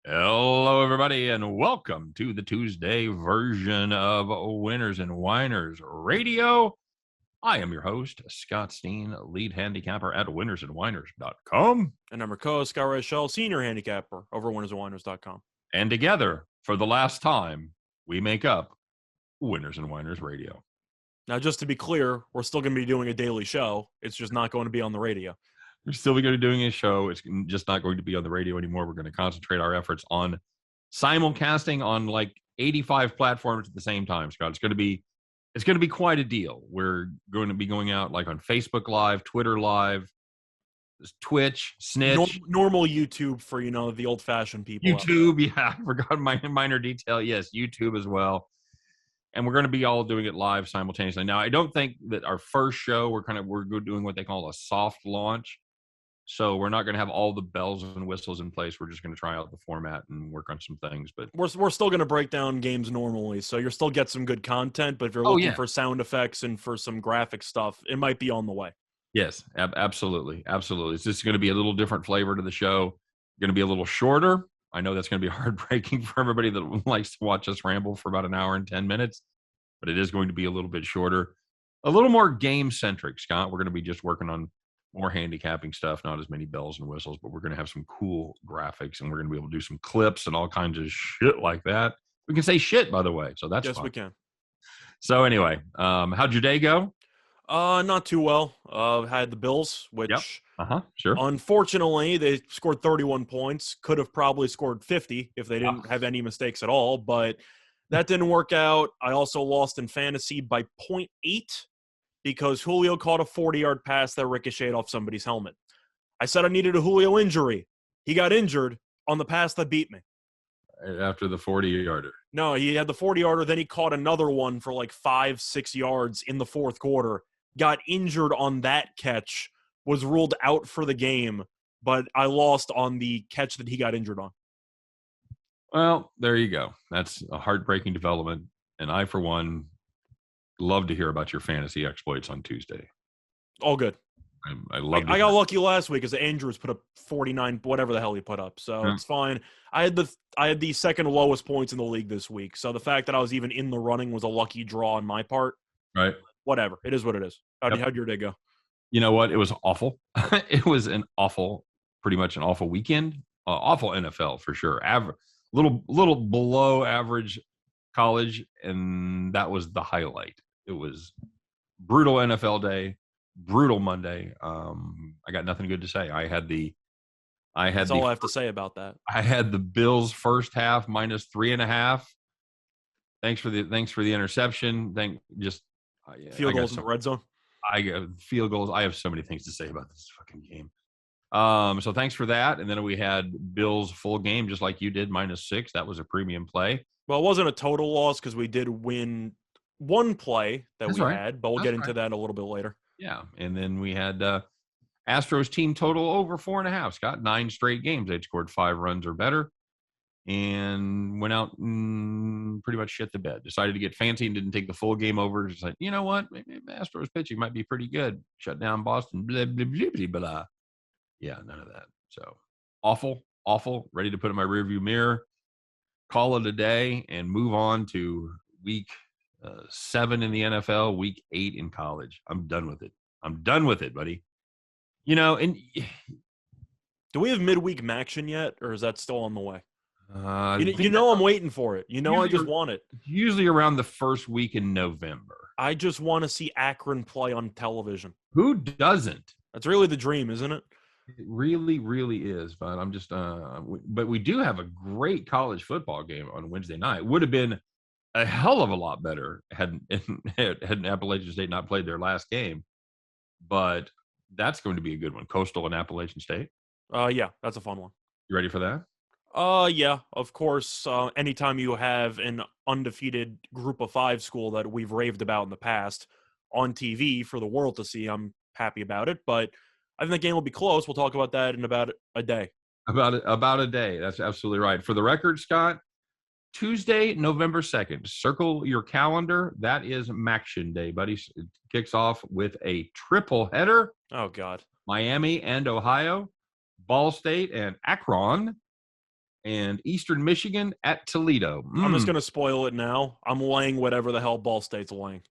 Hello, everybody, and welcome to the Tuesday version of Winners and Winers Radio. I am your host, Scott Steehn, lead handicapper at winnersandwiners.com. And I'm your co-host, Scott Reichel, senior handicapper over winnersandwiners.com. And together, for the last time, we make up Winners and Winers Radio. Now, just to be clear, we're still going to be doing a daily show. It's just not going to be on the radio. We're still going to be doing a show. It's just not going to be on the radio anymore. We're going to concentrate our efforts on simulcasting on like 85 platforms at the same time, Scott. It's going to be quite a deal. We're going to be going out like on Facebook Live, Twitter Live, Twitch, Snitch. Normal YouTube for, the old-fashioned people. YouTube, yeah. I forgot my minor detail. Yes, YouTube as well. And we're going to be all doing it live simultaneously. Now, I don't think that our first show, we're doing what they call a soft launch. So we're not going to have all the bells and whistles in place. We're just going to try out the format and work on some things. But we're still going to break down games normally, so you'll still get some good content. But if you're looking for sound effects and for some graphic stuff, it might be on the way. Yes, absolutely. It's just going to be a little different flavor to the show. Going to be a little shorter. I know that's going to be heartbreaking for everybody that likes to watch us ramble for about an hour and 10 minutes. But it is going to be a little bit shorter. A little more game-centric, Scott. We're going to be just working on more handicapping stuff, not as many bells and whistles, but we're going to have some cool graphics, and we're going to be able to do some clips and all kinds of shit like that. We can say shit, by the way, so that's yes, fun. We can. So anyway, how'd your day go? Not too well. Had the Bills, which sure. Unfortunately, they scored 31 points. Could have probably scored 50 if they didn't have any mistakes at all, but that didn't work out. I also lost in fantasy by 0.8 because Julio caught a 40-yard pass that ricocheted off somebody's helmet. I said I needed a Julio injury. He got injured on the pass that beat me. After the 40-yarder. No, he had the 40-yarder, then he caught another one for like 5-6 yards in the fourth quarter. Got injured on that catch, was ruled out for the game, but I lost on the catch that he got injured on. Well, there you go. That's a heartbreaking development, and I, for one, love to hear about your fantasy exploits on Tuesday. All good. I love. I got lucky last week as Andrews put up 49, whatever the hell he put up. So It's fine. I had the second lowest points in the league this week. So the fact that I was even in the running was a lucky draw on my part. Right. Whatever. It is what it is. How'd your day go? You know what? It was awful. It was pretty much an awful weekend. Awful NFL for sure. Little below average college, and that was the highlight. It was brutal NFL day, brutal Monday. I got nothing good to say. That's all I have to say about that. I had the Bills first half minus 3.5. Thanks for the interception. Field goals in the red zone. Field goals. I have so many things to say about this fucking game. So thanks for that. And then we had Bills full game, just like you did, -6. That was a premium play. Well, it wasn't a total loss because we did win one play that had, but we'll get into that a little bit later. Yeah, and then we had Astros team total over 4.5. Scott, 9 straight games. They'd scored 5 runs or better and went out and pretty much shit the bed. Decided to get fancy and didn't take the full game over. Just like, you know what? Maybe Astros pitching might be pretty good. Shut down Boston. Blah, blah, blah, blah, blah. Yeah, none of that. So awful. Ready to put in my rearview mirror, call it a day, and move on to week 7 in the NFL, week 8 in college. I'm done with it, buddy. And do we have midweek Maction yet, or is that still on the way? I'm waiting for it. I just want it. Usually around the first week in November. I just want to see Akron play on television. Who doesn't? That's really the dream, isn't it? It really, really is. But I'm just, but we do have a great college football game on Wednesday night. Would have been a hell of a lot better had Appalachian State not played their last game. But that's going to be a good one. Coastal and Appalachian State. Yeah, that's a fun one. You ready for that? Yeah, of course. Anytime you have an undefeated Group of 5 school that we've raved about in the past on TV for the world to see, I'm happy about it. But I think the game will be close. We'll talk about that in about a day. About a day. That's absolutely right. For the record, Scott, Tuesday, November 2nd. Circle your calendar. That is Maction Day, buddy. It kicks off with a triple header. Oh, God. Miami and Ohio, Ball State and Akron. and Eastern Michigan at Toledo. I'm just going to spoil it now. I'm laying whatever the hell Ball State's laying.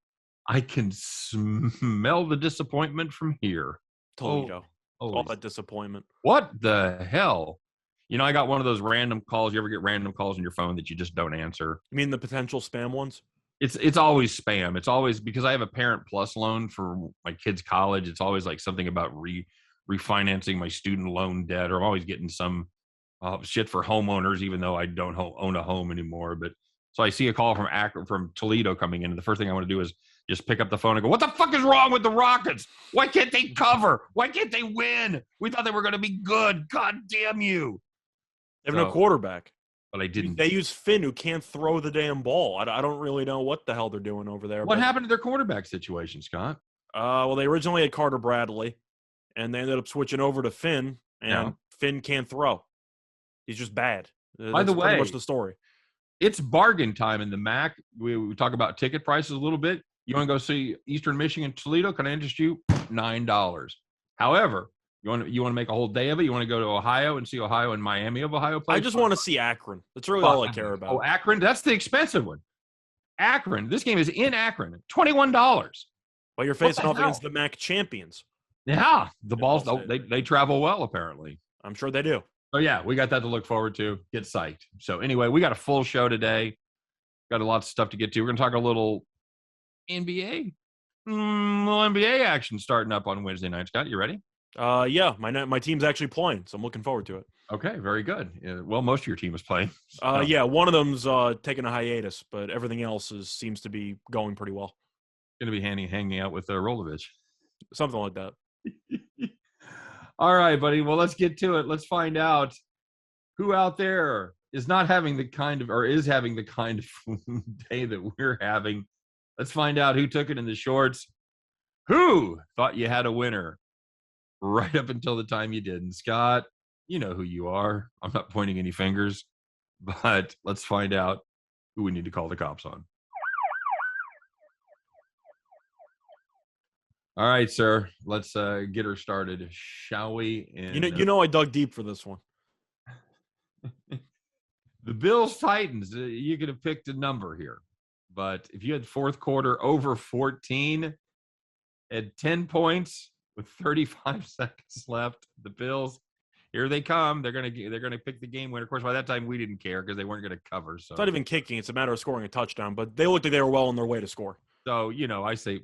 I can smell the disappointment from here. Toledo. Oh, all that disappointment. What the hell? You know, I got one of those random calls. You ever get random calls on your phone that you just don't answer? You mean the potential spam ones? It's always spam. It's always because I have a Parent Plus loan for my kids' college. It's always like something about refinancing my student loan debt, or I'm always getting some shit for homeowners, even though I don't own a home anymore. But so I see a call from Toledo coming in, and the first thing I want to do is just pick up the phone and go, "What the fuck is wrong with the Rockets? Why can't they cover? Why can't they win? We thought they were going to be good. God damn you!" They have no quarterback. But I didn't. They use Finn, who can't throw the damn ball. I don't really know what the hell they're doing over there. What happened to their quarterback situation, Scott? Well, they originally had Carter Bradley, and they ended up switching over to Finn, and Finn can't throw. He's just bad. By the way, pretty much the story. It's bargain time in the MAC. We talk about ticket prices a little bit. You want to go see Eastern Michigan, Toledo? Can I interest you? $9. However, you want to make a whole day of it? You want to go to Ohio and see Ohio and Miami of Ohio play? I just want to see Akron. That's really all I care about. Oh, Akron? That's the expensive one. Akron. This game is in Akron. $21. Well, you're facing off against the MAC champions. Yeah, the Balls. They travel well, apparently. I'm sure they do. So yeah, we got that to look forward to. Get psyched. So anyway, we got a full show today. Got a lot of stuff to get to. We're going to talk a little NBA. NBA action starting up on Wednesday night. Scott, you ready? Yeah, my team's actually playing, so I'm looking forward to it. Okay, very good. Well, most of your team is playing. So. Yeah, one of them's taking a hiatus, but everything else seems to be going pretty well. Going to be hanging out with Rolovich. Something like that. All right, buddy. Well, let's get to it. Let's find out who out there is not having the kind of, or is having the kind of day that we're having. Let's find out who took it in the shorts. Who thought you had a winner right up until the time you didn't? Scott, you know who you are. I'm not pointing any fingers, but let's find out who we need to call the cops on. All right, sir. Let's get her started, shall we? And, you know, I dug deep for this one. The Bills Titans. You could have picked a number here, but if you had fourth quarter over 14 at 10 points with 35 seconds left, the Bills, here they come. They're gonna pick the game winner. Of course, by that time we didn't care because they weren't going to cover. So it's not even kicking; it's a matter of scoring a touchdown. But they looked like they were well on their way to score. So, you know, I say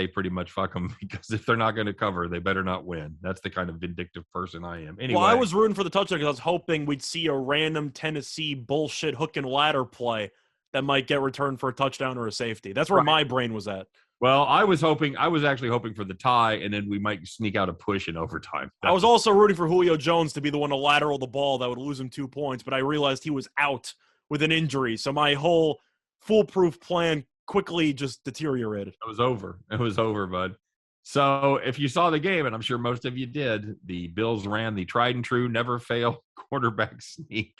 pretty much fuck them, because if they're not going to cover, they better not win. That's the kind of vindictive person I am. Anyway. Well, I was rooting for the touchdown because I was hoping we'd see a random Tennessee bullshit hook and ladder play that might get returned for a touchdown or a safety. That's where my brain was at. Well, I was actually hoping for the tie, and then we might sneak out a push in overtime. I was also rooting for Julio Jones to be the one to lateral the ball that would lose him 2 points, but I realized he was out with an injury. So my whole foolproof plan quickly just deteriorated. It was over, bud. So if you saw the game, and I'm sure most of you did, the Bills ran the tried and true, never fail quarterback sneak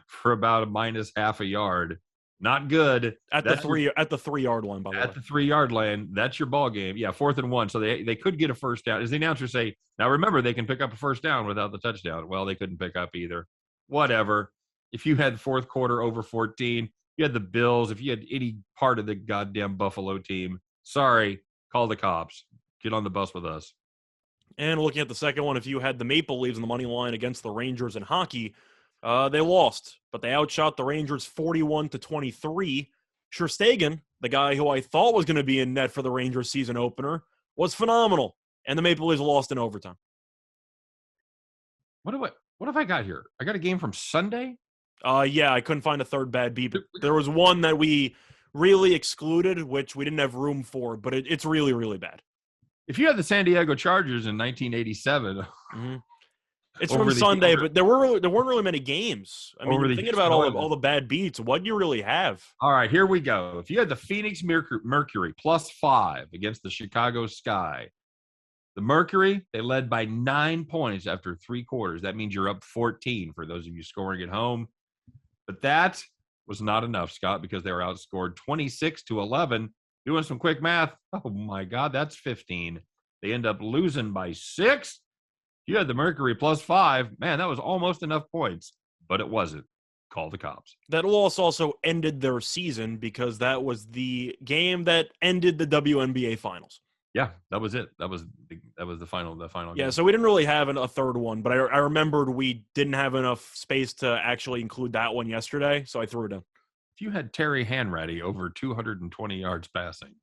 for about a minus half a yard. Not good. At the 3-yard line, by the way. At the 3-yard line, that's your ball game. Yeah, 4th and 1. So they could get a first down. As the announcers say, now remember, they can pick up a first down without the touchdown. Well, they couldn't pick up either. Whatever. If you had fourth quarter over 14, you had the Bills. If you had any part of the goddamn Buffalo team, sorry, call the cops. Get on the bus with us. And looking at the second one, if you had the Maple Leafs on the money line against the Rangers in hockey, they lost, but they outshot the Rangers 41-23. Scherstegen, the guy who I thought was going to be in net for the Rangers season opener, was phenomenal, and the Maple Leafs lost in overtime. What have I got here? I got a game from Sunday? Yeah, I couldn't find a third bad beat, but there was one that we really excluded, which we didn't have room for, but it's really, really bad. If you had the San Diego Chargers in 1987, it's from Sunday, but there weren't really many games. I mean, thinking about all the bad beats, what do you really have? All right, here we go. If you had the Phoenix Mercury +5 against the Chicago Sky, the Mercury, they led by 9 points after 3 quarters. That means you're up 14 for those of you scoring at home. But that was not enough, Scott, because they were outscored 26-11. Doing some quick math, oh my God, that's 15. They end up losing by 6. You had the Mercury +5. Man, that was almost enough points, but it wasn't. call the cops. That loss also ended their season because that was the game that ended the WNBA finals. Yeah, that was it. That was the final Yeah, game. so we didn't really have a third one, but I remembered we didn't have enough space to actually include that one yesterday, so I threw it in. If you had Terry Hanratty over 220 yards passing,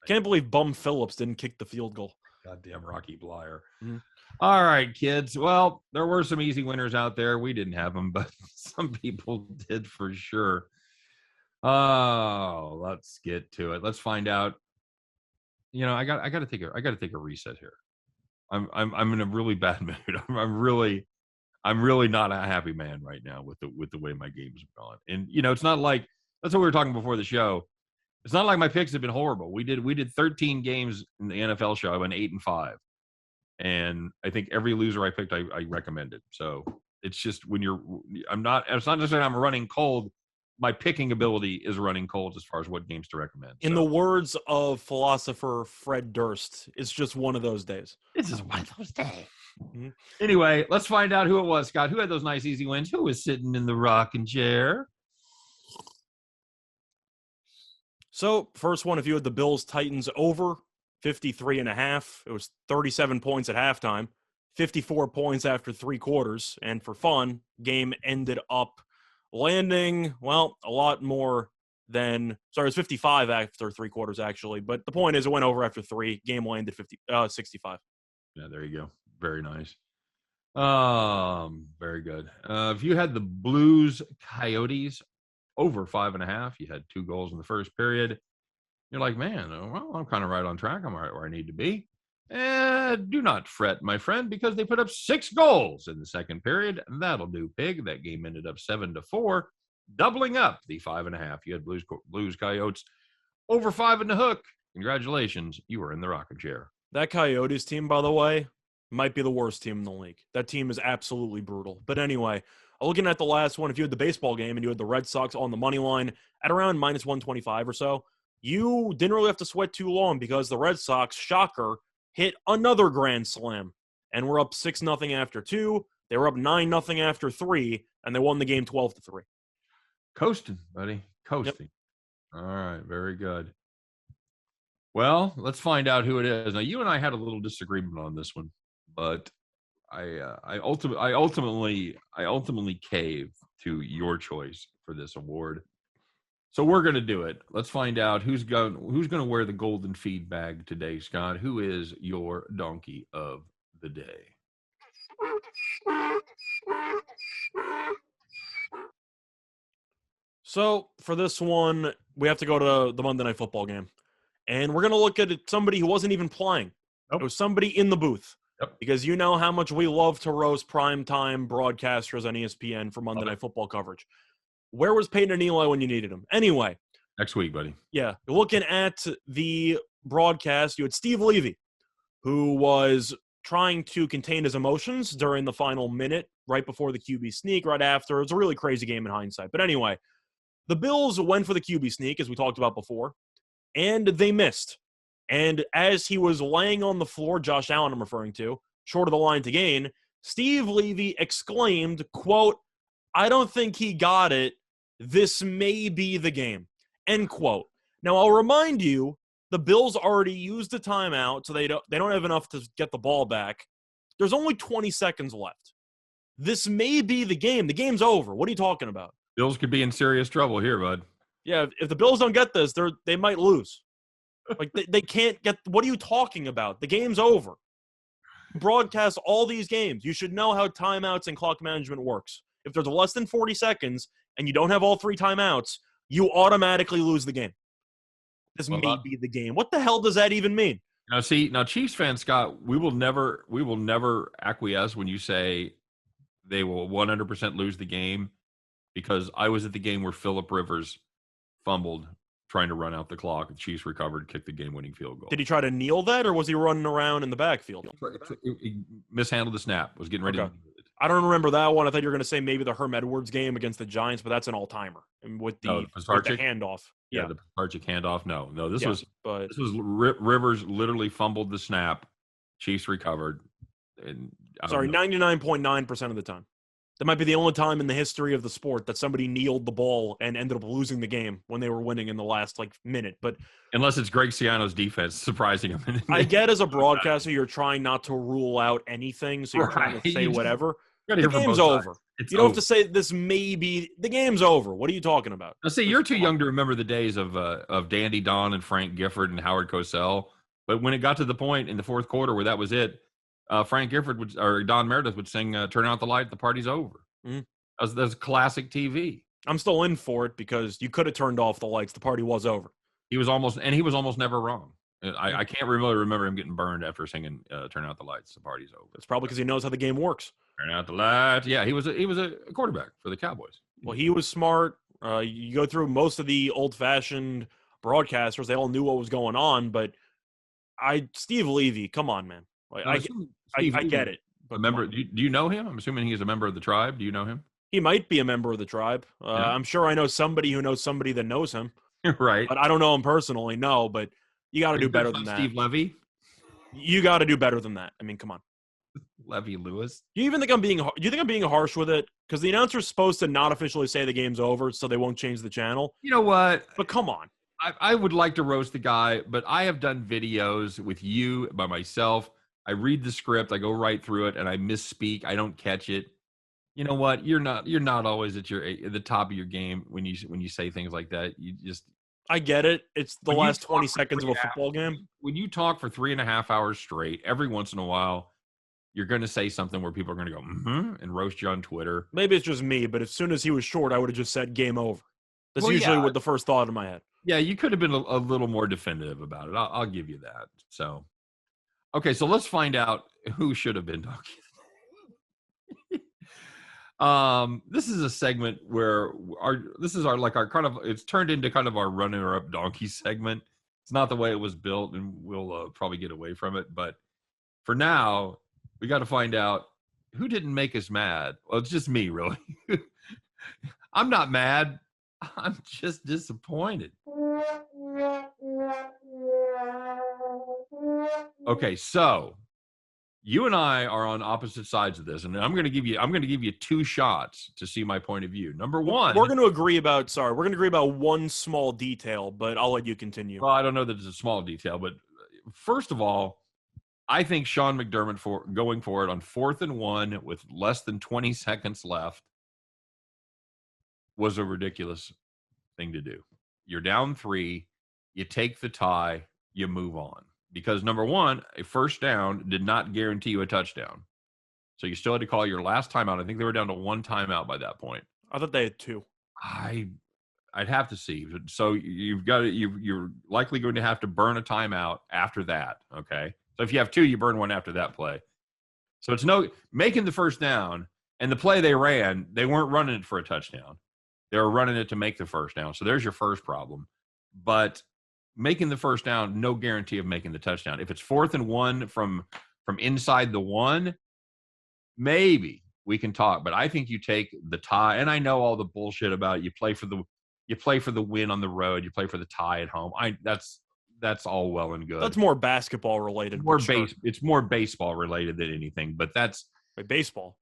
can't believe Bum Phillips didn't kick the field goal. Goddamn Rocky Blyer. Mm-hmm. All right, kids. Well, there were some easy winners out there. We didn't have them, but some people did for sure. Oh, let's get to it. Let's find out. You know, I got to take a reset here. I'm in a really bad mood. I'm really not a happy man right now with the way my games have gone. And you know, it's not like that's what we were talking before the show. It's not like my picks have been horrible. We did 13 games in the NFL show. I went 8-5, and I think every loser I picked I recommended. So it's just when it's not necessarily I'm running cold. My picking ability is running cold as far as what games to recommend. In the words of philosopher Fred Durst, it's just one of those days. This is one of those days. Mm-hmm. Anyway, let's find out who it was, Scott. Who had those nice, easy wins? Who was sitting in the rocking chair? So, first one, if you had the Bills-Titans over 53.5, it was 37 points at halftime, 54 points after 3 quarters, and for fun, game ended up landing, well, a lot more than, sorry, it was 55 after 3 quarters, actually. But the point is, it went over after 3. Game landed 65. Yeah, there you go. Very nice. Very good. If you had the Blues Coyotes over 5.5, you had 2 goals in the first period. You're like, man, well, I'm kind of right on track. I'm right where I need to be. Do not fret, my friend, because they put up 6 goals in the second period. And that'll do, pig. That game ended up 7-4, doubling up the 5.5. You had Blues Coyotes over 5 in the hook. Congratulations, you were in the rocking chair. That Coyotes team, by the way, might be the worst team in the league. That team is absolutely brutal. But anyway, looking at the last one, if you had the baseball game and you had the Red Sox on the money line at around minus 125 or so, you didn't really have to sweat too long because the Red Sox, shocker, hit another grand slam. And we're up 6-0 after 2. They were up 9-0 after 3, and they won the game 12-3. Coasting, buddy. Coasting. Yep. All right, very good. Well, let's find out who it is. Now, you and I had a little disagreement on this one, but I ultimately caved to your choice for this award. So we're going to do it. Let's find out who's going to wear the golden feed bag today, Scott. Who is your donkey of the day? So for this one, we have to go to the Monday Night Football game. And we're going to look at somebody who wasn't even playing. Nope. It was somebody in the booth. Yep. Because you know how much we love to roast primetime broadcasters on ESPN for Monday Night Football coverage. Where was Peyton and Eli when you needed him? Anyway. Next week, buddy. Yeah. Looking at the broadcast, you had Steve Levy, who was trying to contain his emotions during the final minute, right before the QB sneak, right after. It was a really crazy game in hindsight. But anyway, the Bills went for the QB sneak, as we talked about before, and they missed. And as he was laying on the floor, Josh Allen I'm referring to, short of the line to gain, Steve Levy exclaimed, quote, "I don't think he got it. This may be the game," end quote. Now, I'll remind you, the Bills already used a timeout, so they don't have enough to get the ball back. There's only 20 seconds left. This may be the game. The game's over. What are you talking about? Bills could be in serious trouble here, bud. Yeah, if the Bills don't get this, they might lose. Like, they can't get – what are you talking about? The game's over. Broadcast all these games. You should know how timeouts and clock management works. If there's less than 40 seconds and you don't have all 3 timeouts, you automatically lose the game. This may be the game. What the hell does that even mean? Now, Chiefs fans, Scott, we will never acquiesce when you say they will 100% lose the game, because I was at the game where Phillip Rivers fumbled trying to run out the clock. The Chiefs recovered, kicked the game-winning field goal. Did he try to kneel that, or was he running around in the backfield? He mishandled the snap. Was getting ready to. I don't remember that one. I thought you were going to say maybe the Herm Edwards game against the Giants, but that's an all-timer. And with the handoff. Yeah, the Pisarcik handoff. No. This was Rivers literally fumbled the snap. Chiefs recovered. And 99.9% of the time. That might be the only time in the history of the sport that somebody kneeled the ball and ended up losing the game when they were winning in the last minute. But unless it's Greg Sciano's defense surprising him. I get as a broadcaster, you're trying not to rule out anything, so you're trying to say whatever. The game's over. You don't have to say this may be the game's over. What are you talking about? Now, see, you're too young to remember the days of Dandy Don and Frank Gifford and Howard Cosell. But when it got to the point in the fourth quarter where that was it, Frank Gifford or Don Meredith would sing "Turn Out the Light, the Party's Over." Mm-hmm. That's classic TV. I'm still in for it because you could have turned off the lights. The party was over. He was almost never wrong. I can't really remember him getting burned after singing "Turn Out the Lights, the Party's Over." It's probably because he knows how the game works. Turn out the lights. Yeah, he was a quarterback for the Cowboys. Well, he was smart. You go through most of the old-fashioned broadcasters; they all knew what was going on. But Steve Levy, come on, man. I get it. But a member? Do you know him? I'm assuming he's a member of the tribe. Do you know him? He might be a member of the tribe. Yeah. I'm sure I know somebody who knows somebody that knows him. Right. But I don't know him personally. No, but you got to do better than that. Steve Levy. You got to do better than that. I mean, come on. Levy Lewis. Do you think I'm being harsh with it? Because the announcer's supposed to not officially say the game's over, so they won't change the channel. You know what? But come on. I would like to roast the guy, but I have done videos with you by myself. I read the script, I go right through it, and I misspeak. I don't catch it. You know what? You're not always at the top of your game when you say things like that. You just. I get it. It's the last 20 seconds of a football game. When you talk for 3.5 hours straight, every once in a while, you're going to say something where people are going to go, and roast you on Twitter. Maybe it's just me, but as soon as he was short, I would have just said game over. That's usually what the first thought in my head. Yeah, you could have been a little more definitive about it. I'll give you that. So, okay, so let's find out who should have been talking. This is a segment where it's turned into kind of our runner-up donkey segment. It's not the way it was built, and we'll probably get away from it. But for now, we got to find out who didn't make us mad. Well, it's just me, really. I'm not mad. I'm just disappointed. Okay, so you and I are on opposite sides of this, and I'm going to give you two shots to see my point of view. Number one, we're going to agree about one small detail, but I'll let you continue. Well, I don't know that it's a small detail, but first of all, I think Sean McDermott for going for it on 4th and 1 with less than 20 seconds left was a ridiculous thing to do. You're down 3, you take the tie, you move on. Because number one, a first down did not guarantee you a touchdown. So you still had to call your last timeout. I think they were down to 1 timeout by that point. I thought they had 2. I'd have to see. So you're likely going to have to burn a timeout after that. Okay. So if you have 2, you burn 1 after that play. So it's making the first down, and the play they ran, they weren't running it for a touchdown. They were running it to make the first down. So there's your first problem. But making the first down, no guarantee of making the touchdown. If it's 4th and 1 from inside the 1, maybe we can talk. But I think you take the tie, and I know all the bullshit about it. You play for the win on the road. You play for the tie at home. That's all well and good. That's more basketball related. It's more baseball related than anything. But that's baseball.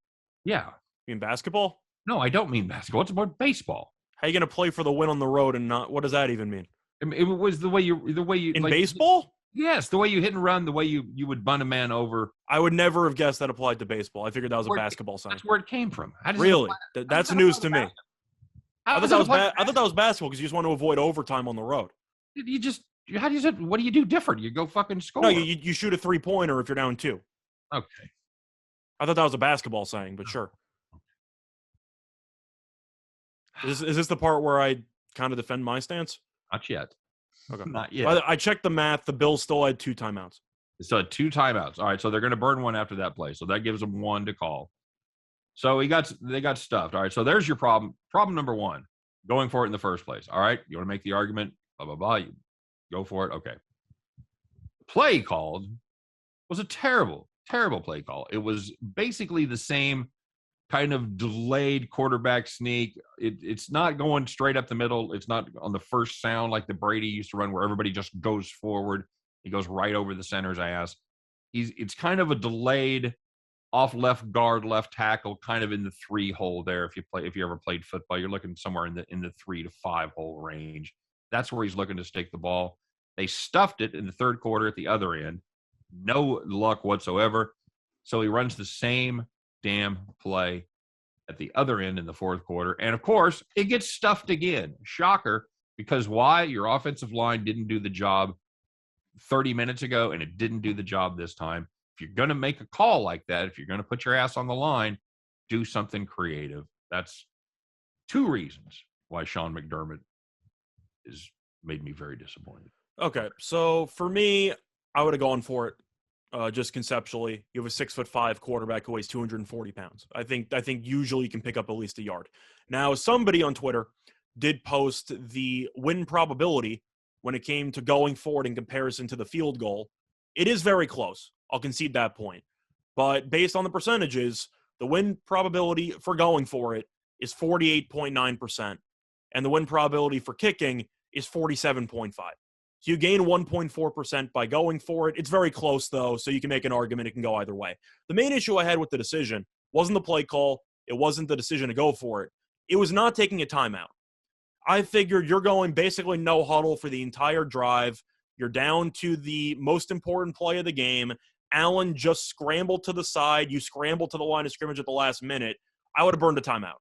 Yeah, you mean basketball? No, I don't mean basketball. It's about baseball. How are you going to play for the win on the road and not? What does that even mean? It was the way you in baseball. Yes, the way you hit and run, the way you would bun a man over. I would never have guessed that applied to baseball. I figured that was a basketball sign. That's where it came from. Really? That's news to me. I thought that was basketball because you just want to avoid overtime on the road. What do you do different? You go fucking score. No, you shoot a 3-pointer if you're down 2. Okay. I thought that was a basketball saying, but sure. Is this the part where I kind of defend my stance? Not yet. Okay. Not yet. I checked the math. The Bills still had 2 timeouts. So 2 timeouts. All right, so they're going to burn 1 after that play. So that gives them 1 to call. So they got stuffed. All right, so there's your problem. Problem number 1, going for it in the first place. All right, you want to make the argument, blah, blah, blah. You go for it. Okay. Play called was a terrible, terrible play call. It was basically the same kind of delayed quarterback sneak. It's not going straight up the middle. It's not on the first sound like the Brady used to run where everybody just goes forward. He goes right over the center's ass. It's kind of a delayed off left guard, left tackle, kind of in the 3 hole there. If you ever played football, you're looking somewhere in the 3 to 5 hole range. That's where he's looking to stick the ball. They stuffed it in the third quarter at the other end. No luck whatsoever. So he runs the same damn play at the other end in the fourth quarter. And of course, it gets stuffed again. Shocker. Because why? Your offensive line didn't do the job 30 minutes ago, and it didn't do the job this time. If you're going to make a call like that, if you're going to put your ass on the line, do something creative. That's 2 reasons why Sean McDermott has made me very disappointed. Okay, so for me, I would have gone for it. Just conceptually, you have a 6'5" quarterback who weighs 240 pounds. I think usually you can pick up at least a yard. Now, somebody on Twitter did post the win probability when it came to going for it in comparison to the field goal. It is very close. I'll concede that point. But based on the percentages, the win probability for going for it is 48.9%, and the win probability for kicking is 47.5. So you gain 1.4% by going for it. It's very close, though, so you can make an argument. It can go either way. The main issue I had with the decision wasn't the play call. It wasn't the decision to go for it. It was not taking a timeout. I figured you're going basically no huddle for the entire drive. You're down to the most important play of the game. Allen just scrambled to the side. You scrambled to the line of scrimmage at the last minute. I would have burned a timeout.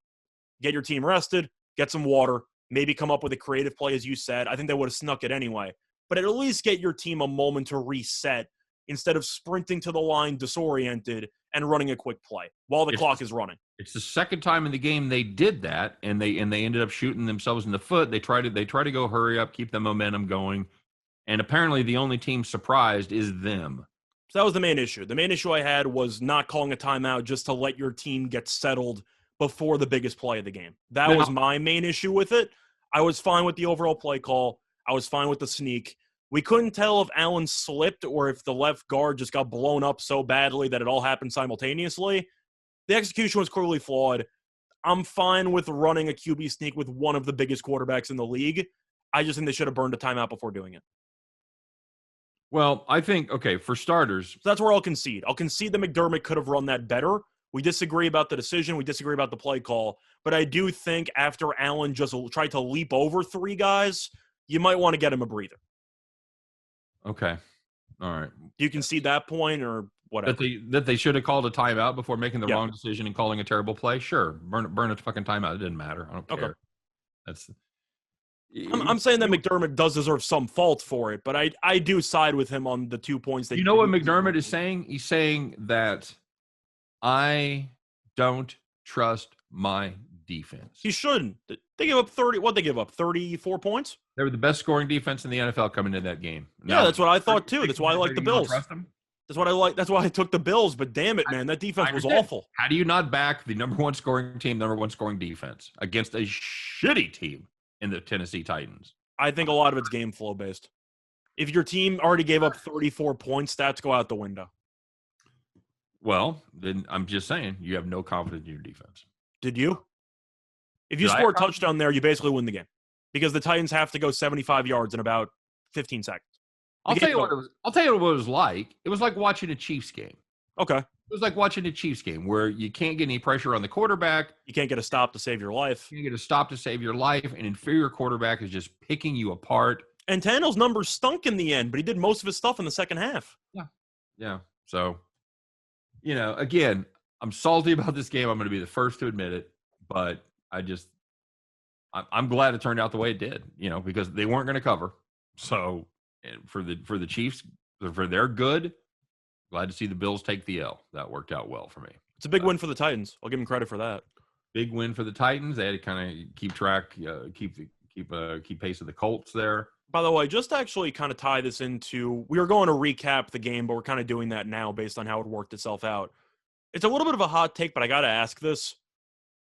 Get your team rested, get some water, maybe come up with a creative play, as you said. I think they would have snuck it anyway. But at least get your team a moment to reset instead of sprinting to the line disoriented and running a quick play while the clock is running. It's the second time in the game they did that, and they ended up shooting themselves in the foot. They try to go hurry up, keep the momentum going, and apparently the only team surprised is them. So that was the main issue. The main issue I had was not calling a timeout just to let your team get settled before the biggest play of the game. That was my main issue with it. I was fine with the overall play call. I was fine with the sneak. We couldn't tell if Allen slipped or if the left guard just got blown up so badly that it all happened simultaneously. The execution was clearly flawed. I'm fine with running a QB sneak with one of the biggest quarterbacks in the league. I just think they should have burned a timeout before doing it. Well, I think, okay, for starters. So that's where I'll concede. I'll concede that McDermott could have run that better. We disagree about the decision. We disagree about the play call. But I do think after Allen just tried to leap over 3 guys, you might want to get him a breather. Okay. All right. Do you concede that point or whatever? That they should have called a timeout before making the wrong decision and calling a terrible play? Sure. Burn a fucking timeout. It didn't matter. I don't care. Okay. I'm saying that McDermott does deserve some fault for it, but I do side with him on the 2 points. You know what McDermott is saying? He's saying that I don't trust my defense. He shouldn't. They give up 30. What'd they give up? 34 points? They were the best scoring defense in the NFL coming into that game. Yeah, that's what I thought too. That's why I like the Bills. That's what I like. That's why I took the Bills. But damn it, man, that defense was awful. How do you not back the number 1 scoring team, number 1 scoring defense against a shitty team in the Tennessee Titans? I think a lot of it's game flow based. If your team already gave up 34 points, stats go out the window. Well, then I'm just saying you have no confidence in your defense. Did you? If you score a touchdown there, you basically win the game because the Titans have to go 75 yards in about 15 seconds. I'll tell you what it was like. It was like watching a Chiefs game. Okay. It was like watching a Chiefs game where you can't get any pressure on the quarterback. You can't get a stop to save your life. You can't get a stop to save your life. An inferior quarterback is just picking you apart. And Tannehill's numbers stunk in the end, but he did most of his stuff in the second half. Yeah. So, again, I'm salty about this game. I'm going to be the first to admit it, but I'm glad it turned out the way it did, because they weren't going to cover. So for the Chiefs, for their good, glad to see the Bills take the L. That worked out well for me. It's a big win for the Titans. I'll give them credit for that. Big win for the Titans. They had to kind of keep track, keep pace of the Colts there. By the way, just to actually kind of tie this into, we were going to recap the game, but we're kind of doing that now based on how it worked itself out. It's a little bit of a hot take, but I got to ask this.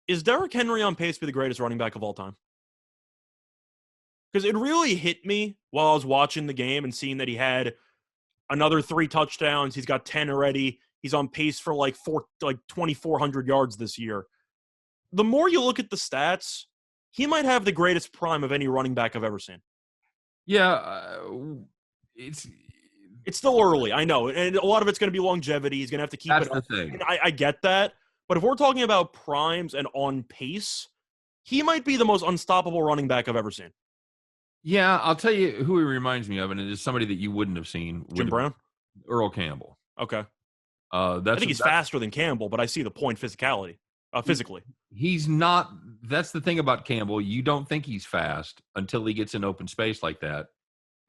Is Derrick Henry on pace to be the greatest running back of all time? Because it really hit me while I was watching the game and seeing that he had another 3 touchdowns. He's got 10 already. He's on pace for like 2,400 yards this year. The more you look at the stats, he might have the greatest prime of any running back I've ever seen. Yeah, it's It's still early, I know, and a lot of it's going to be longevity. He's going to have to keep That's it the up. thing. And I get that, but if we're talking about primes and on pace, he might be the most unstoppable running back I've ever seen. Yeah, I'll tell you who he reminds me of, and it is somebody that you wouldn't have seen. Jim Brown? Earl Campbell. Okay. I think he's faster than Campbell, but I see the point physically. He's not. That's the thing about Campbell. You don't think he's fast until he gets in open space like that,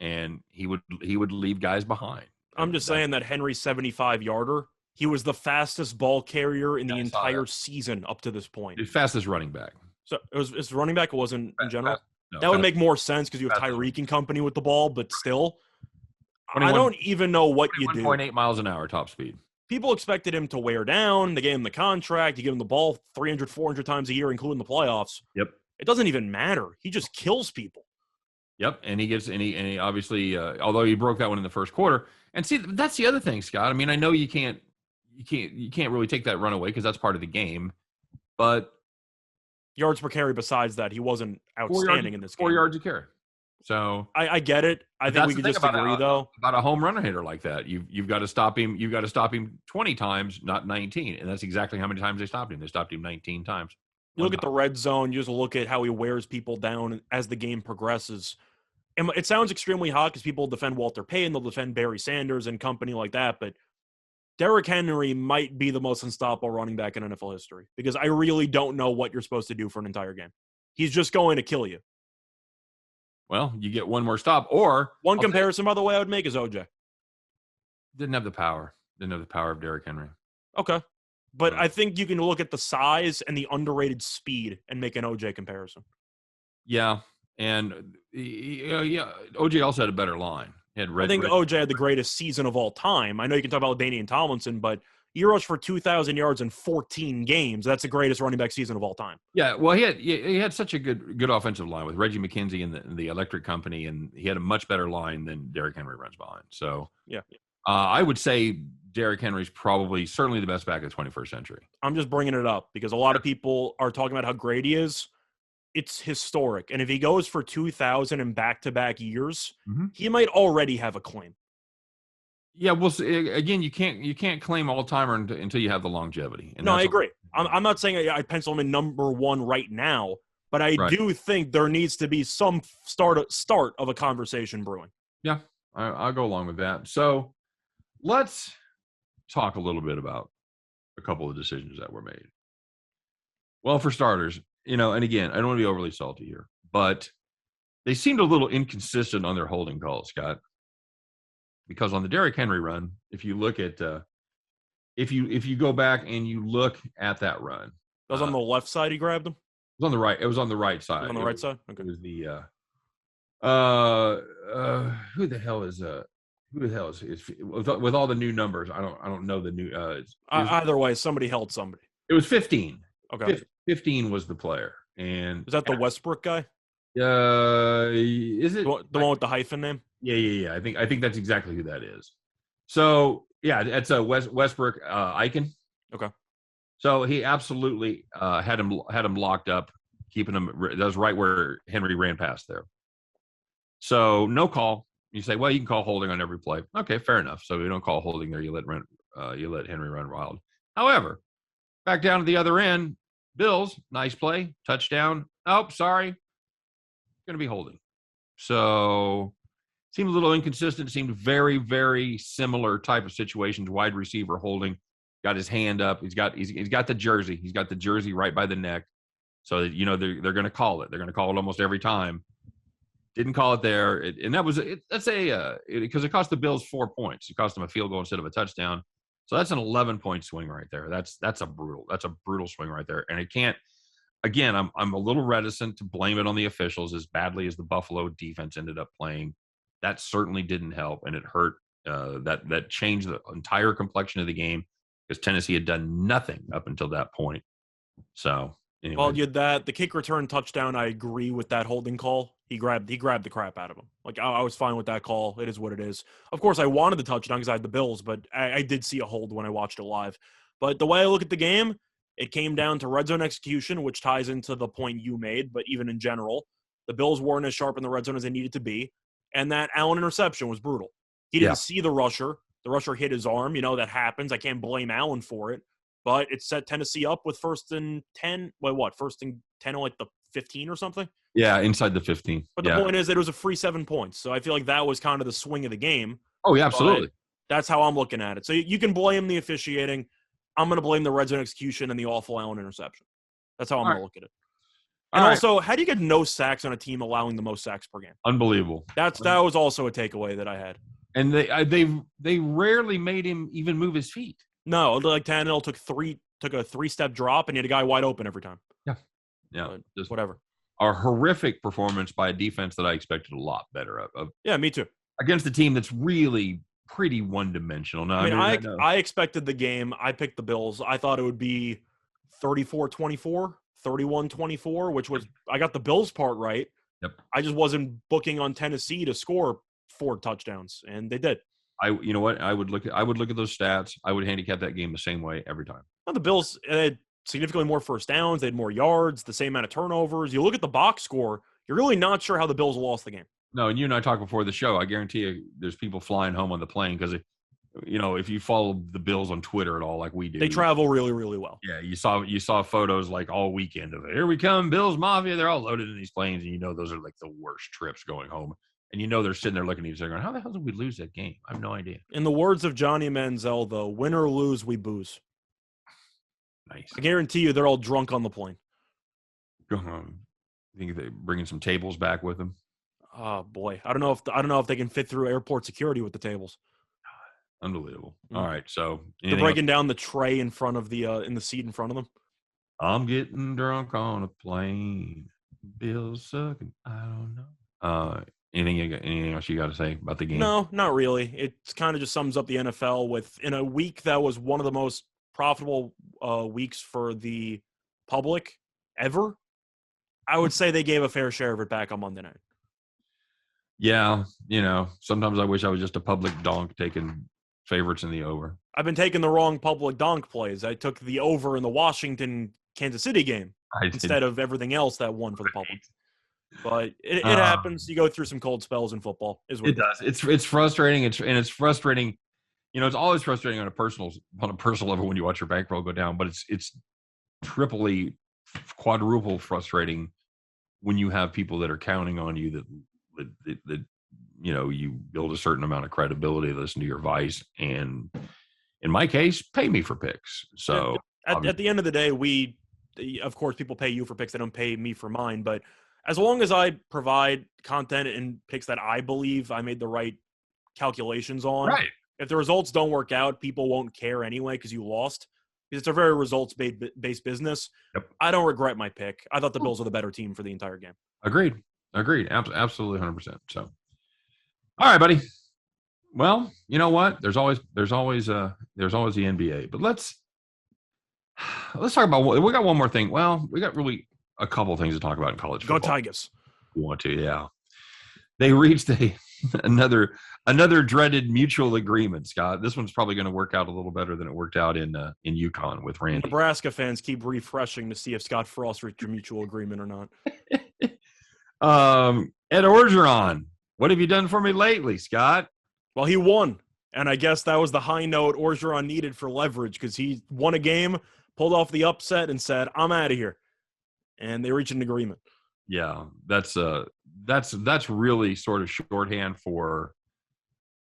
and he would leave guys behind. I'm just saying that Henry's 75-yarder, he was the fastest ball carrier in the entire season up to this point. The fastest running back. So it's running back. It wasn't in general. No, that would make more sense because you have Tyreek and company with the ball, but still, I don't even know what you do. 1.8 miles an hour top speed. People expected him to wear down. They gave him the contract. You give him the ball 300, 400 times a year, including the playoffs. Yep. It doesn't even matter. He just kills people. Yep. And he obviously, although he broke that one in the first quarter. And see, that's the other thing, Scott. I mean, I know you can't really take that run away because that's part of the game. But yards per carry, besides that, he wasn't outstanding in this game. 4 yards a carry. So I get it. I think we could just agree, though. About a home run hitter like that, you've got to stop him. You've got to stop him 20 times, not 19, and that's exactly how many times they stopped him. They stopped him 19 times. You look at the red zone. You just look at how he wears people down as the game progresses. And it sounds extremely hot because people defend Walter Payton, they'll defend Barry Sanders and company like that. But Derrick Henry might be the most unstoppable running back in NFL history because I really don't know what you're supposed to do for an entire game. He's just going to kill you. Well, you get one more stop, or one comparison, by the way, I would make is OJ. Didn't have the power of Derrick Henry. Okay. But I think you can look at the size and the underrated speed and make an OJ comparison. Yeah. And OJ also had a better line. I think OJ had the greatest season of all time. I know you can talk about Danian Tomlinson, but he rushed for 2,000 yards in 14 games. That's the greatest running back season of all time. Yeah, well, he had such a good offensive line with Reggie McKenzie and the Electric Company, and he had a much better line than Derrick Henry runs behind. So, yeah, I would say Derrick Henry's certainly the best back of the 21st century. I'm just bringing it up because a lot of people are talking about how great he is. It's historic, and if he goes for 2,000 in back-to-back years, he might already have a claim. Yeah, well, again, you can't claim all-timer until you have the longevity. And no, I agree. I'm not saying I pencil him in number one right now, but I do think there needs to be some start of a conversation brewing. Yeah, I'll go along with that. So let's talk a little bit about a couple of decisions that were made. Well, for starters, and again, I don't want to be overly salty here, but they seemed a little inconsistent on their holding calls, Scott. Because on the Derrick Henry run, if you look at if you go back and you look at that run, it was on the left side. He grabbed him. It was on the right. It was on the right side. On the right side. Okay. It was the who the hell is with all the new numbers? I don't know the new. Either way, somebody held somebody. It was 15. Okay. 15 was the player, and is that the Westbrook guy? Is it the one with the hyphen name? Yeah. I think that's exactly who that is. So yeah, it's a Westbrook Icon. Okay. So he absolutely had him locked up, keeping him. That was right where Henry ran past there. So no call. You say, well, you can call holding on every play. Okay, fair enough. So we don't call holding there. You let Henry run wild. However, back down to the other end, Bills, nice play, touchdown. Oh, sorry, going to be holding. So seemed a little inconsistent. Seemed very, very similar type of situations. Wide receiver holding, got his hand up. He's got the jersey. He's got the jersey right by the neck. So that, they're going to call it. They're going to call it almost every time. Didn't call it there, and that was because it cost the Bills 4 points. It cost them a field goal instead of a touchdown. So that's an 11-point swing right there. That's a brutal swing right there. And it can't. Again, I'm a little reticent to blame it on the officials as badly as the Buffalo defense ended up playing. That certainly didn't help, and it hurt. That changed the entire complexion of the game because Tennessee had done nothing up until that point. So anyway. Well, you had that the kick return touchdown. I agree with that holding call. He grabbed the crap out of him. Like I was fine with that call. It is what it is. Of course, I wanted the touchdown because I had the Bills, but I did see a hold when I watched it live. But the way I look at the game, it came down to red zone execution, which ties into the point you made. But even in general, the Bills weren't as sharp in the red zone as they needed to be, and that Allen interception was brutal. He didn't see the rusher. The rusher hit his arm. That happens. I can't blame Allen for it. But it set Tennessee up with 1st and 10. First and 10 on the 15 or something? Yeah, inside the 15. But the point is that it was a free 7 points. So I feel like that was kind of the swing of the game. Oh, yeah, absolutely. That's how I'm looking at it. So you can blame the officiating. I'm going to blame the red zone execution and the awful Allen interception. That's how I'm going to look at it. And also, how do you get no sacks on a team allowing the most sacks per game? Unbelievable. That was also a takeaway that I had. And they rarely made him even move his feet. No, like Tannehill took a 3-step drop, and he had a guy wide open every time. Yeah. Just whatever. A horrific performance by a defense that I expected a lot better of. Yeah, me too. Against a team that's really pretty one-dimensional. Now, I expected the game. I picked the Bills. I thought it would be 34-24, 31-24, which was I got the Bills part right. Yep. I just wasn't booking on Tennessee to score 4 touchdowns, and they did. You know what? I would look at those stats. I would handicap that game the same way every time. Well, the Bills had significantly more first downs. They had more yards, the same amount of turnovers. You look at the box score, you're really not sure how the Bills lost the game. No, and you and I talked before the show. I guarantee you there's people flying home on the plane because, if you follow the Bills on Twitter at all like we do. They travel really, really well. Yeah, you saw photos like all weekend of it. Here we come, Bills Mafia. They're all loaded in these planes, and those are like the worst trips going home. And they're sitting there looking at each other going, how the hell did we lose that game? I have no idea. In the words of Johnny Manziel, though, win or lose, we booze. Nice. I guarantee you they're all drunk on the plane. You think they're bringing some tables back with them? Oh, boy. I don't know if they can fit through airport security with the tables. Unbelievable. All right, so they're breaking down the tray in front of in the seat in front of them. I'm getting drunk on a plane. Bill's sucking. I don't know. Anything else you got to say about the game? No, not really. It kind of just sums up the NFL in a week that was one of the most profitable weeks for the public ever. I would say they gave a fair share of it back on Monday night. Yeah, sometimes I wish I was just a public donk taking favorites in the over. I've been taking the wrong public donk plays. I took the over in the Washington-Kansas City game instead of everything else that won for the public. But it happens. You go through some cold spells in football. It does. It's frustrating. It's frustrating. It's always frustrating on a personal level when you watch your bankroll go down. But it's triply, quadruple frustrating when you have people that are counting on you that you build a certain amount of credibility, listen to your advice, and in my case, pay me for picks. So at the end of the day, of course, people pay you for picks. They don't pay me for mine, but as long as I provide content and picks that I believe I made the right calculations on, right. If the results don't work out, people won't care anyway because you lost. Because it's a very results-based business. Yep. I don't regret my pick. I thought the Bills were the better team for the entire game. Agreed. Absolutely 100%. So, all right, buddy. Well, you know what? There's always the NBA. But let's talk about. We got one more thing. Well, we got really a couple of things to talk about in college football. Go Tigers. We want to, yeah. They reached another dreaded mutual agreement, Scott. This one's probably going to work out a little better than it worked out in UConn with Randy. Nebraska fans keep refreshing to see if Scott Frost reached a mutual agreement or not. Ed Orgeron, what have you done for me lately, Scott? Well, he won, and I guess that was the high note Orgeron needed for leverage because he won a game, pulled off the upset, and said, "I'm out of here," and they reached an agreement. Yeah, that's really sort of shorthand for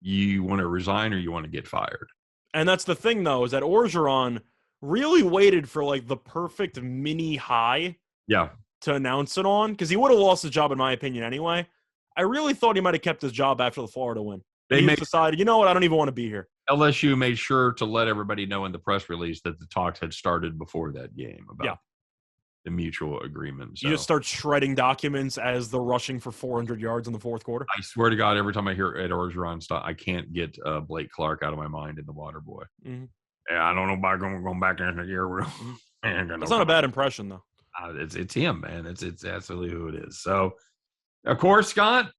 you want to resign or you want to get fired. And that's the thing, though, is that Orgeron really waited for like the perfect mini high. Yeah. To announce it on, because he would have lost his job in my opinion anyway. I really thought he might have kept his job after the Florida win. He decided, you know what, I don't even want to be here. LSU made sure to let everybody know in the press release that the talks had started before that game about the mutual agreement. So. You just start shredding documents as they're rushing for 400 yards in the fourth quarter. I swear to God, every time I hear Ed Orgeron stop, I can't get Blake Clark out of my mind in The Water Boy. Mm-hmm. Yeah, I don't know about going back in the year. That's not a bad impression, though. It's him, man. It's absolutely who it is. So, of course, Scott,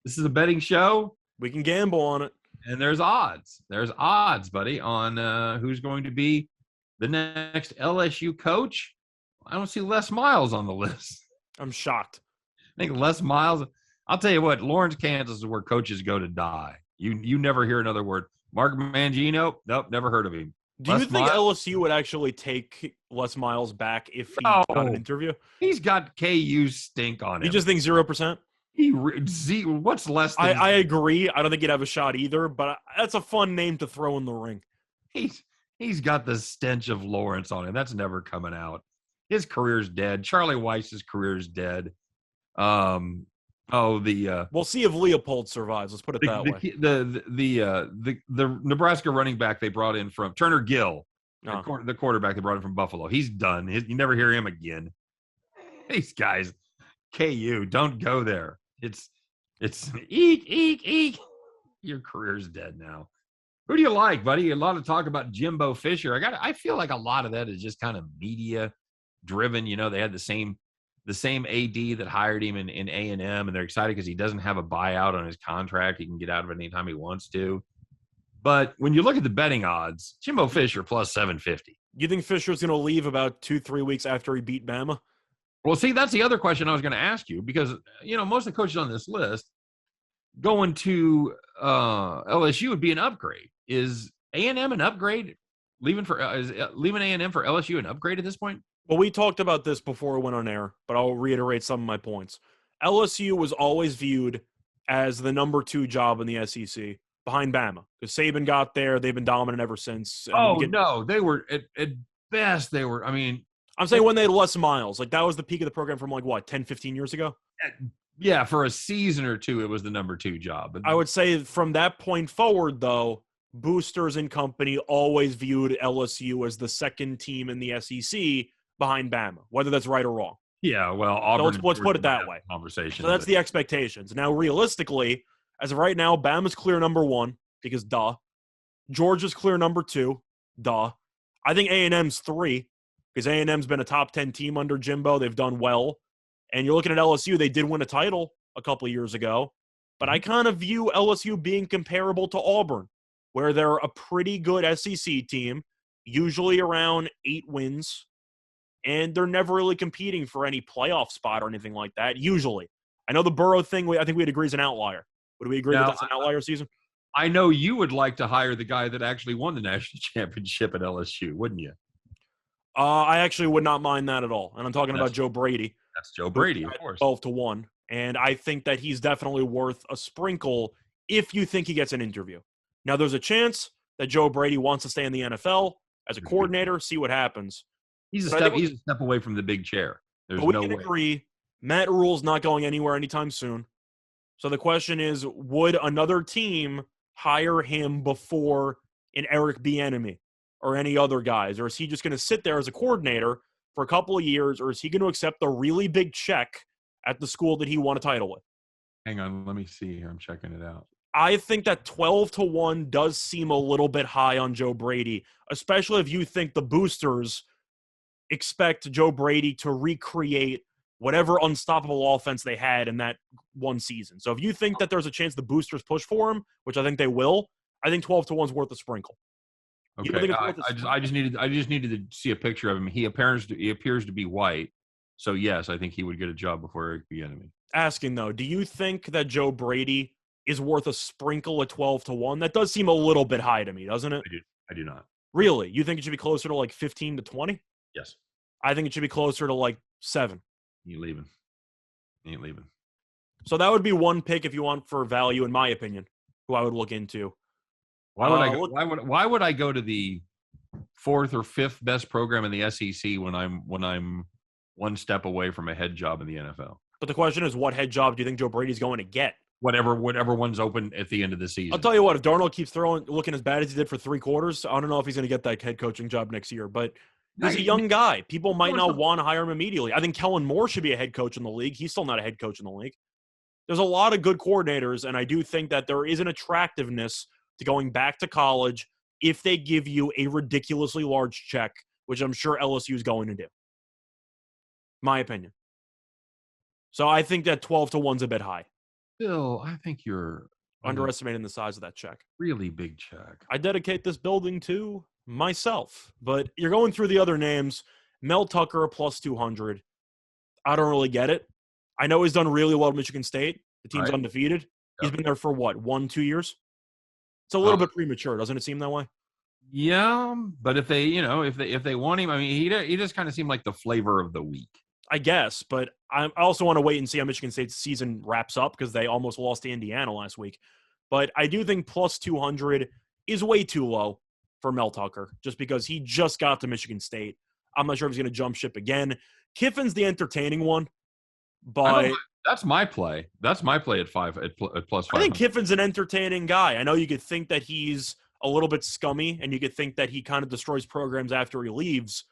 this is a betting show. We can gamble on it. And there's odds. There's odds, buddy, on who's going to be the next LSU coach. I don't see Les Miles on the list. I'm shocked. I think Les Miles – I'll tell you what, Lawrence, Kansas is where coaches go to die. You never hear another word. Mark Mangino, nope, never heard of him. Do you think LSU would actually take Les Miles back if he got an interview? He's got KU stink on him. You just think 0%? What's less than? I agree. I don't think he'd have a shot either, but that's a fun name to throw in the ring. He's got the stench of Lawrence on him. That's never coming out. His career's dead. Charlie Weiss's career's dead. We'll see if Leopold survives. Let's put it that way. The Nebraska running back they brought in from Turner Gill, the quarterback they brought in from Buffalo. He's done. You never hear him again. These guys, KU, don't go there. It's eek. Your career's dead now. Who do you like, buddy? A lot of talk about Jimbo Fisher. I feel like a lot of that is just kind of media driven. You know, they had the same AD that hired him in A&M, and they're excited because he doesn't have a buyout on his contract. He can get out of it anytime he wants to. But when you look at the betting odds, Jimbo Fisher plus 750. You think Fisher's going to leave about 2-3 weeks after he beat Bama? Well, see, that's the other question I was going to ask you because, you know, most of the coaches on this list going to LSU would be an upgrade. Is A&M an upgrade? Leaving A&M for LSU an upgrade at this point? Well, we talked about this before we went on air, but I'll reiterate some of my points. LSU was always viewed as the number 2 job in the SEC behind Bama because Saban got there. They've been dominant ever since. No, they were at best. They were. I mean, I'm saying when they had Les Miles, like that was the peak of the program from 10, 15 years ago. Yeah, for a season or two, it was the number 2 job. I would say from that point forward, though, boosters and company always viewed LSU as the second team in the SEC behind Bama, whether that's right or wrong. Yeah, well, Auburn. So let's put it that way. Conversation. So that's the expectations. Now, realistically, as of right now, Bama's clear number 1 because duh. Georgia's clear number 2, duh. I think A&M's 3 because A&M's been a top 10 team under Jimbo. They've done well. And you're looking at LSU. They did win a title a couple of years ago. But I kind of view LSU being comparable to Auburn, where they're a pretty good SEC team, usually around 8 wins. And they're never really competing for any playoff spot or anything like that, usually. I know the Burrow thing, I think we'd agree is an outlier. Would we agree that that's an outlier season? I know you would like to hire the guy that actually won the national championship at LSU, wouldn't you? I actually would not mind that at all. And I'm talking about Joe Brady. That's Joe Brady, of course. 12-1. And I think that he's definitely worth a sprinkle if you think he gets an interview. Now, there's a chance that Joe Brady wants to stay in the NFL as a coordinator, see what happens. He's a step away from the big chair. There's no way. We can agree Matt Rule's not going anywhere anytime soon. So the question is, would another team hire him before an Eric Bieniemy or any other guys? Or is he just going to sit there as a coordinator for a couple of years? Or is he going to accept a really big check at the school that he won a title with? Hang on. Let me see here. I'm checking it out. I think that 12-1 does seem a little bit high on Joe Brady, especially if you think the boosters expect Joe Brady to recreate whatever unstoppable offense they had in that one season. So if you think that there's a chance the boosters push for him, which I think they will, I think 12-1 is worth a sprinkle. Okay, I just needed to see a picture of him. He appears to be white, so yes, I think he would get a job before Eric Bieniemy. Asking though, do you think that Joe Brady is worth a sprinkle at 12-1? That does seem a little bit high to me, doesn't it? I do not. Really? You think it should be closer to 15-20? Yes. I think it should be closer to 7. He ain't leaving. So that would be one pick if you want for value, in my opinion, who I would look into. Why would I go to the 4th or 5th best program in the SEC when I'm one step away from a head job in the NFL? But the question is, what head job do you think Joe Brady's going to get? Whatever one's open at the end of the season. I'll tell you what, if Darnold keeps looking as bad as he did for 3 quarters, I don't know if he's going to get that head coaching job next year. But he's a young guy. People might not want to hire him immediately. I think Kellen Moore should be a head coach in the league. He's still not a head coach in the league. There's a lot of good coordinators, and I do think that there is an attractiveness to going back to college if they give you a ridiculously large check, which I'm sure LSU is going to do. My opinion. So I think that 12-1's a bit high. Bill, I think you're underestimating the size of that check. Really big check. I dedicate this building to myself. But you're going through the other names. Mel Tucker plus 200. I don't really get it. I know he's done really well at Michigan State. The team's undefeated. Yep. He's been there for 1-2 years? It's a little bit premature, doesn't it seem that way? Yeah, but if they want him, I mean, he just kind of seemed like the flavor of the week. I guess, but I also want to wait and see how Michigan State's season wraps up because they almost lost to Indiana last week. But I do think plus 200 is way too low for Mel Tucker just because he just got to Michigan State. I'm not sure if he's going to jump ship again. Kiffin's the entertaining one, but that's my play. That's my play at plus 5. I think Kiffin's an entertaining guy. I know you could think that he's a little bit scummy and you could think that he kind of destroys programs after he leaves.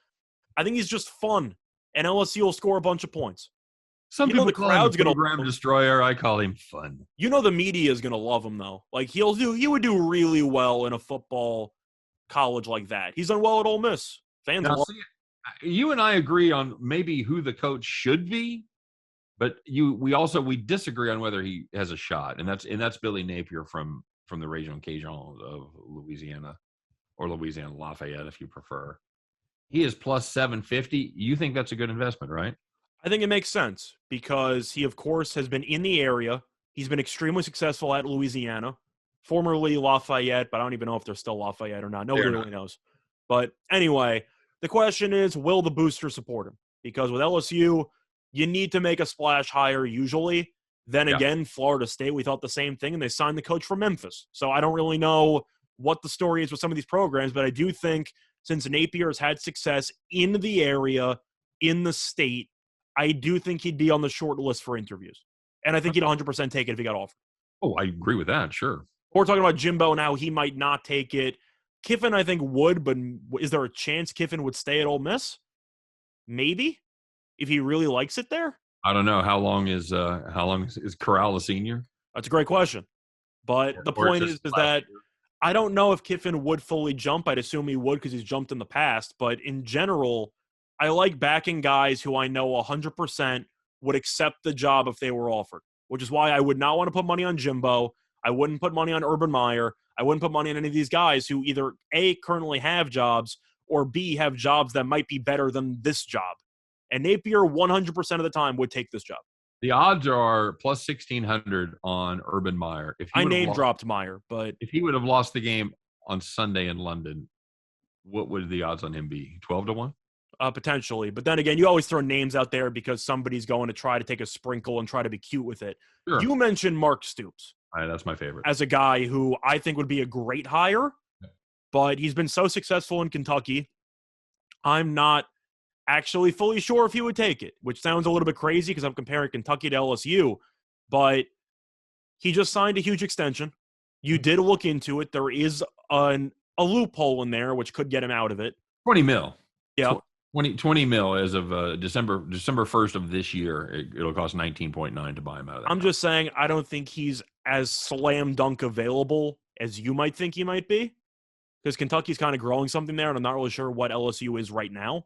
I think he's just fun. And LSU will score a bunch of points. Some people the crowd's going to program destroyer. I call him fun. You know the media is going to love him though. Like he would do really well in a football college like that. He's done well at Ole Miss. Fans love him. You and I agree on maybe who the coach should be, but we disagree on whether he has a shot, and that's Billy Napier from the Région Cajun of Louisiana, or Louisiana Lafayette if you prefer. He is plus 750. You think that's a good investment, right? I think it makes sense because he, of course, has been in the area. He's been extremely successful at Louisiana, formerly Lafayette, but I don't even know if they're still Lafayette or not. Nobody really knows. But anyway, the question is, will the booster support him? Because with LSU, you need to make a splash higher usually. Then again, Florida State, we thought the same thing, and they signed the coach from Memphis. So I don't really know what the story is with some of these programs, but I do think since Napier has had success in the area, in the state, I do think he'd be on the short list for interviews. And I think he'd 100% take it if he got offered. Oh, I agree with that, sure. We're talking about Jimbo and how he might not take it. Kiffin, I think, would, but is there a chance Kiffin would stay at Ole Miss? Maybe, if he really likes it there. I don't know. How long is Corral a senior? That's a great question. But the point is that I don't know if Kiffin would fully jump. I'd assume he would because he's jumped in the past. But in general, I like backing guys who I know 100% would accept the job if they were offered, which is why I would not want to put money on Jimbo. I wouldn't put money on Urban Meyer. I wouldn't put money on any of these guys who either A, currently have jobs, or B, have jobs that might be better than this job. And Napier 100% of the time would take this job. The odds are plus 1,600 on Urban Meyer. I name-dropped Meyer, but if he would have lost the game on Sunday in London, what would the odds on him be? 12-1? Potentially. But then again, you always throw names out there because somebody's going to try to take a sprinkle and try to be cute with it. Sure. You mentioned Mark Stoops. That's my favorite. As a guy who I think would be a great hire, but he's been so successful in Kentucky, I'm not actually fully sure if he would take it, which sounds a little bit crazy because I'm comparing Kentucky to LSU, but he just signed a huge extension. You did look into it. There is a loophole in there which could get him out of it. 20 mil. Yeah. 20 mil as of December 1st of this year. It'll cost 19.9 to buy him out of that. I'm just saying I don't think he's as slam dunk available as you might think he might be because Kentucky's kind of growing something there, and I'm not really sure what LSU is right now.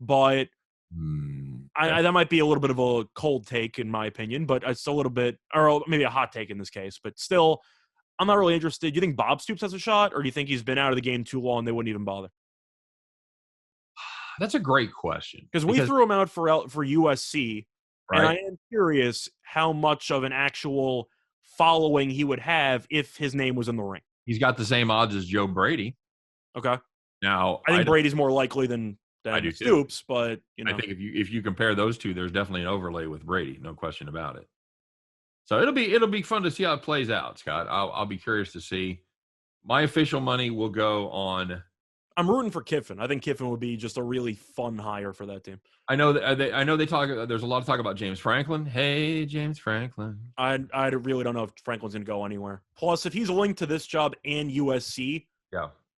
But that might be a little bit of a cold take in my opinion, but it's a little bit, or maybe a hot take in this case. But still, I'm not really interested. Do you think Bob Stoops has a shot, or do you think he's been out of the game too long? They wouldn't even bother. That's a great question. Because we threw him out for USC, right? And I am curious how much of an actual following he would have if his name was in the ring. He's got the same odds as Joe Brady. Okay. Now, I think Brady's more likely than I do Stoops, but I think if you compare those two, there's definitely an overlay with Brady, no question about it. So it'll be fun to see how it plays out, Scott. I'll be curious to see. My official money will go on. I'm rooting for Kiffin. I think Kiffin would be just a really fun hire for that team. I know they talk. There's a lot of talk about James Franklin. Hey, James Franklin. I really don't know if Franklin's going to go anywhere. Plus, if he's linked to this job and USC,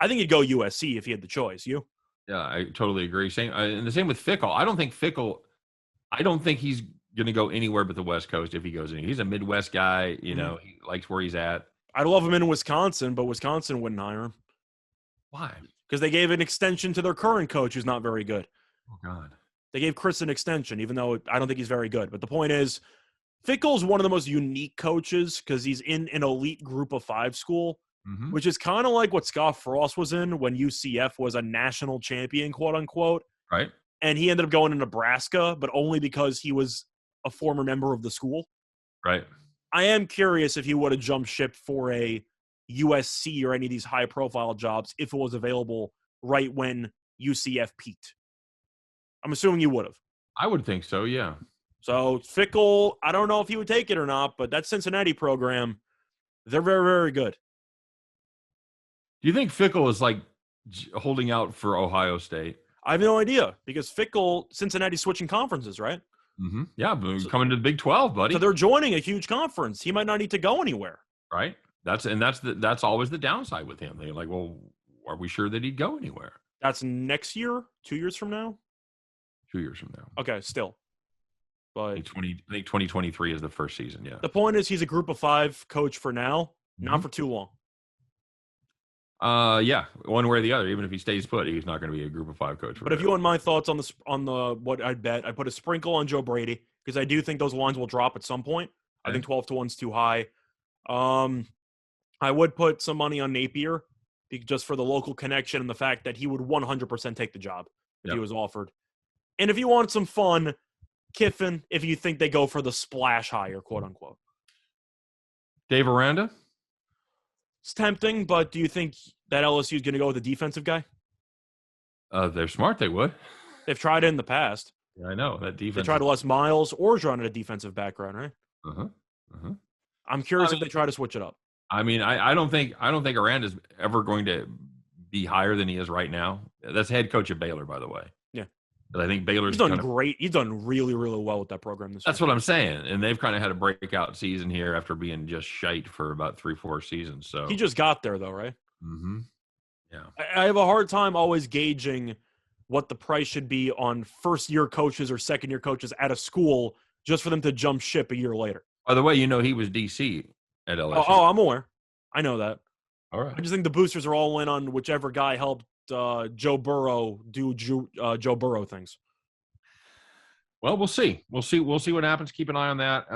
I think he'd go USC if he had the choice. You? Yeah, I totally agree. And the same with Fickle. I don't think he's going to go anywhere but the West Coast if he goes in. He's a Midwest guy. You know, he likes where he's at. I'd love him in Wisconsin, but Wisconsin wouldn't hire him. Why? Because they gave an extension to their current coach who's not very good. Oh, God. They gave Chris an extension, even though I don't think he's very good. But the point is, Fickle's one of the most unique coaches because he's in an elite group of 5 school, which is kind of like what Scott Frost was in when UCF was a national champion, quote unquote. Right. And he ended up going to Nebraska, but only because he was a former member of the school. Right. I am curious if he would have jumped ship for a USC or any of these high-profile jobs if it was available right when UCF peaked? I'm assuming you would have. I would think so, yeah. So Fickell, I don't know if he would take it or not, but that Cincinnati program, they're very, very good. Do you think Fickell is like holding out for Ohio State? I have no idea because Fickell, Cincinnati's switching conferences, right? Mm-hmm. Yeah, coming to the Big 12, buddy. So they're joining a huge conference. He might not need to go anywhere. Right. That's always the downside with him. They're like, well, are we sure that he'd go anywhere? That's next year, 2 years from now? 2 years from now. Okay, still. But I think 2023 is the first season, yeah. The point is he's a group of 5 coach for now, not for too long. Yeah, one way or the other. Even if he stays put, he's not going to be a group of 5 coach. But if you want my thoughts on the what I'd bet, I put a sprinkle on Joe Brady because I do think those lines will drop at some point. I think 12-1 is too high. I would put some money on Napier just for the local connection and the fact that he would 100% take the job if he was offered. And if you want some fun, Kiffin, if you think they go for the splash hire, quote unquote. Dave Aranda? It's tempting, but do you think that LSU is going to go with a defensive guy? They're smart. They would. They've tried it in the past. Yeah, I know that defense. They tried Les Miles or drawn a defensive background, right? I'm curious if they try to switch it up. I mean, I don't think Aranda's ever going to be higher than he is right now. That's head coach of Baylor, by the way. Yeah. But I think Baylor's done great. He's done really, really well with that program this year. That's what I'm saying. And they've kind of had a breakout season here after being just shite for about 3-4 seasons. So he just got there, though, right? Mm-hmm. Yeah. I have a hard time always gauging what the price should be on first-year coaches or second-year coaches at a school just for them to jump ship a year later. By the way, you know he was DC at LSU. Oh, I'm aware. I know that. All right. I just think the boosters are all in on whichever guy helped Joe Burrow do Joe Burrow things. Well, we'll see. We'll see what happens. Keep an eye on that.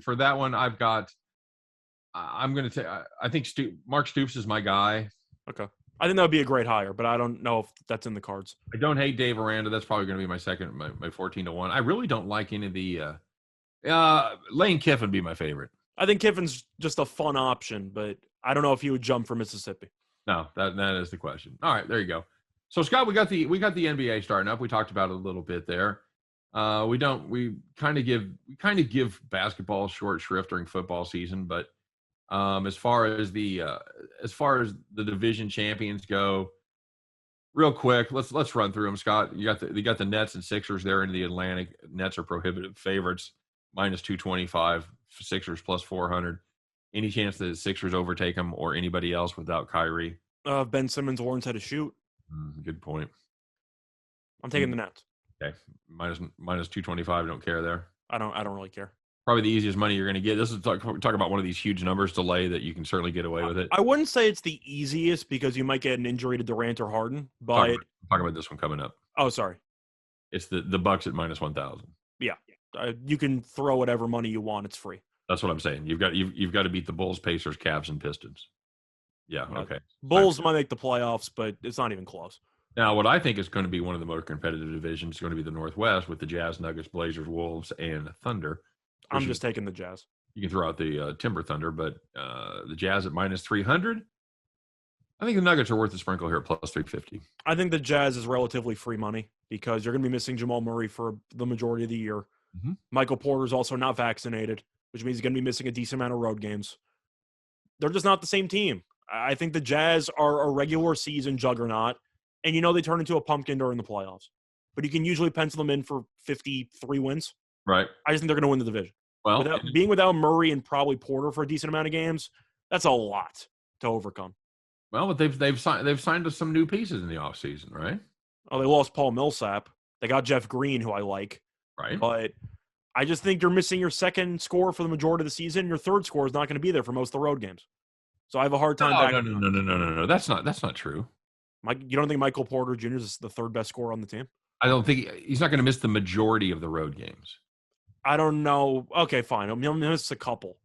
For that one, I'm going to take. I think Mark Stoops is my guy. Okay. I think that would be a great hire, but I don't know if that's in the cards. I don't hate Dave Aranda. That's probably going to be my second, my 14-1. I really don't like any of the. Lane Kiffin would be my favorite. I think Kiffin's just a fun option, but I don't know if he would jump for Mississippi. No, that is the question. All right, there you go. So Scott, we got the NBA starting up. We talked about it a little bit there. We kind of give basketball short shrift during football season, but as far as the division champions go, real quick, let's run through them. Scott, you got the Nets and Sixers there in the Atlantic. Nets are prohibitive favorites, -225. Sixers +400. Any chance that the Sixers overtake them or anybody else without Kyrie? Ben Simmons learns how to shoot. Good point. I'm taking the Nets. Okay, -225. Don't care there. I don't really care. Probably the easiest money you're going to get. This is talk about one of these huge numbers to lay that you can certainly get away with it. I wouldn't say it's the easiest because you might get an injury to Durant or Harden. But talk about this one coming up. Oh, sorry. It's the Bucks at -1,000. Yeah, you can throw whatever money you want. It's free. That's what I'm saying. You've got to beat the Bulls, Pacers, Cavs, and Pistons. Yeah. Okay. Bulls might make the playoffs, but it's not even close. Now, what I think is going to be one of the more competitive divisions is going to be the Northwest with the Jazz, Nuggets, Blazers, Wolves, and Thunder. I'm just taking the Jazz. You can throw out the Timber Thunder, but the Jazz at -300. I think the Nuggets are worth a sprinkle here at +350. I think the Jazz is relatively free money because you're going to be missing Jamal Murray for the majority of the year. Mm-hmm. Michael Porter's also not vaccinated, which means he's going to be missing a decent amount of road games. They're just not the same team. I think the Jazz are a regular season juggernaut, and they turn into a pumpkin during the playoffs. But you can usually pencil them in for 53 wins. Right. I just think they're going to win the division. Well, being without Murray and probably Porter for a decent amount of games, that's a lot to overcome. Well, but they've signed us some new pieces in the offseason, right? Oh, they lost Paul Millsap. They got Jeff Green, who I like. Right. But I just think you're missing your second scorer for the majority of the season. Your third scorer is not going to be there for most of the road games. So I have a hard time. No. That's not true. You don't think Michael Porter Jr. is the third best scorer on the team? I don't think he's not going to miss the majority of the road games. I don't know. Okay, fine. He'll miss a couple.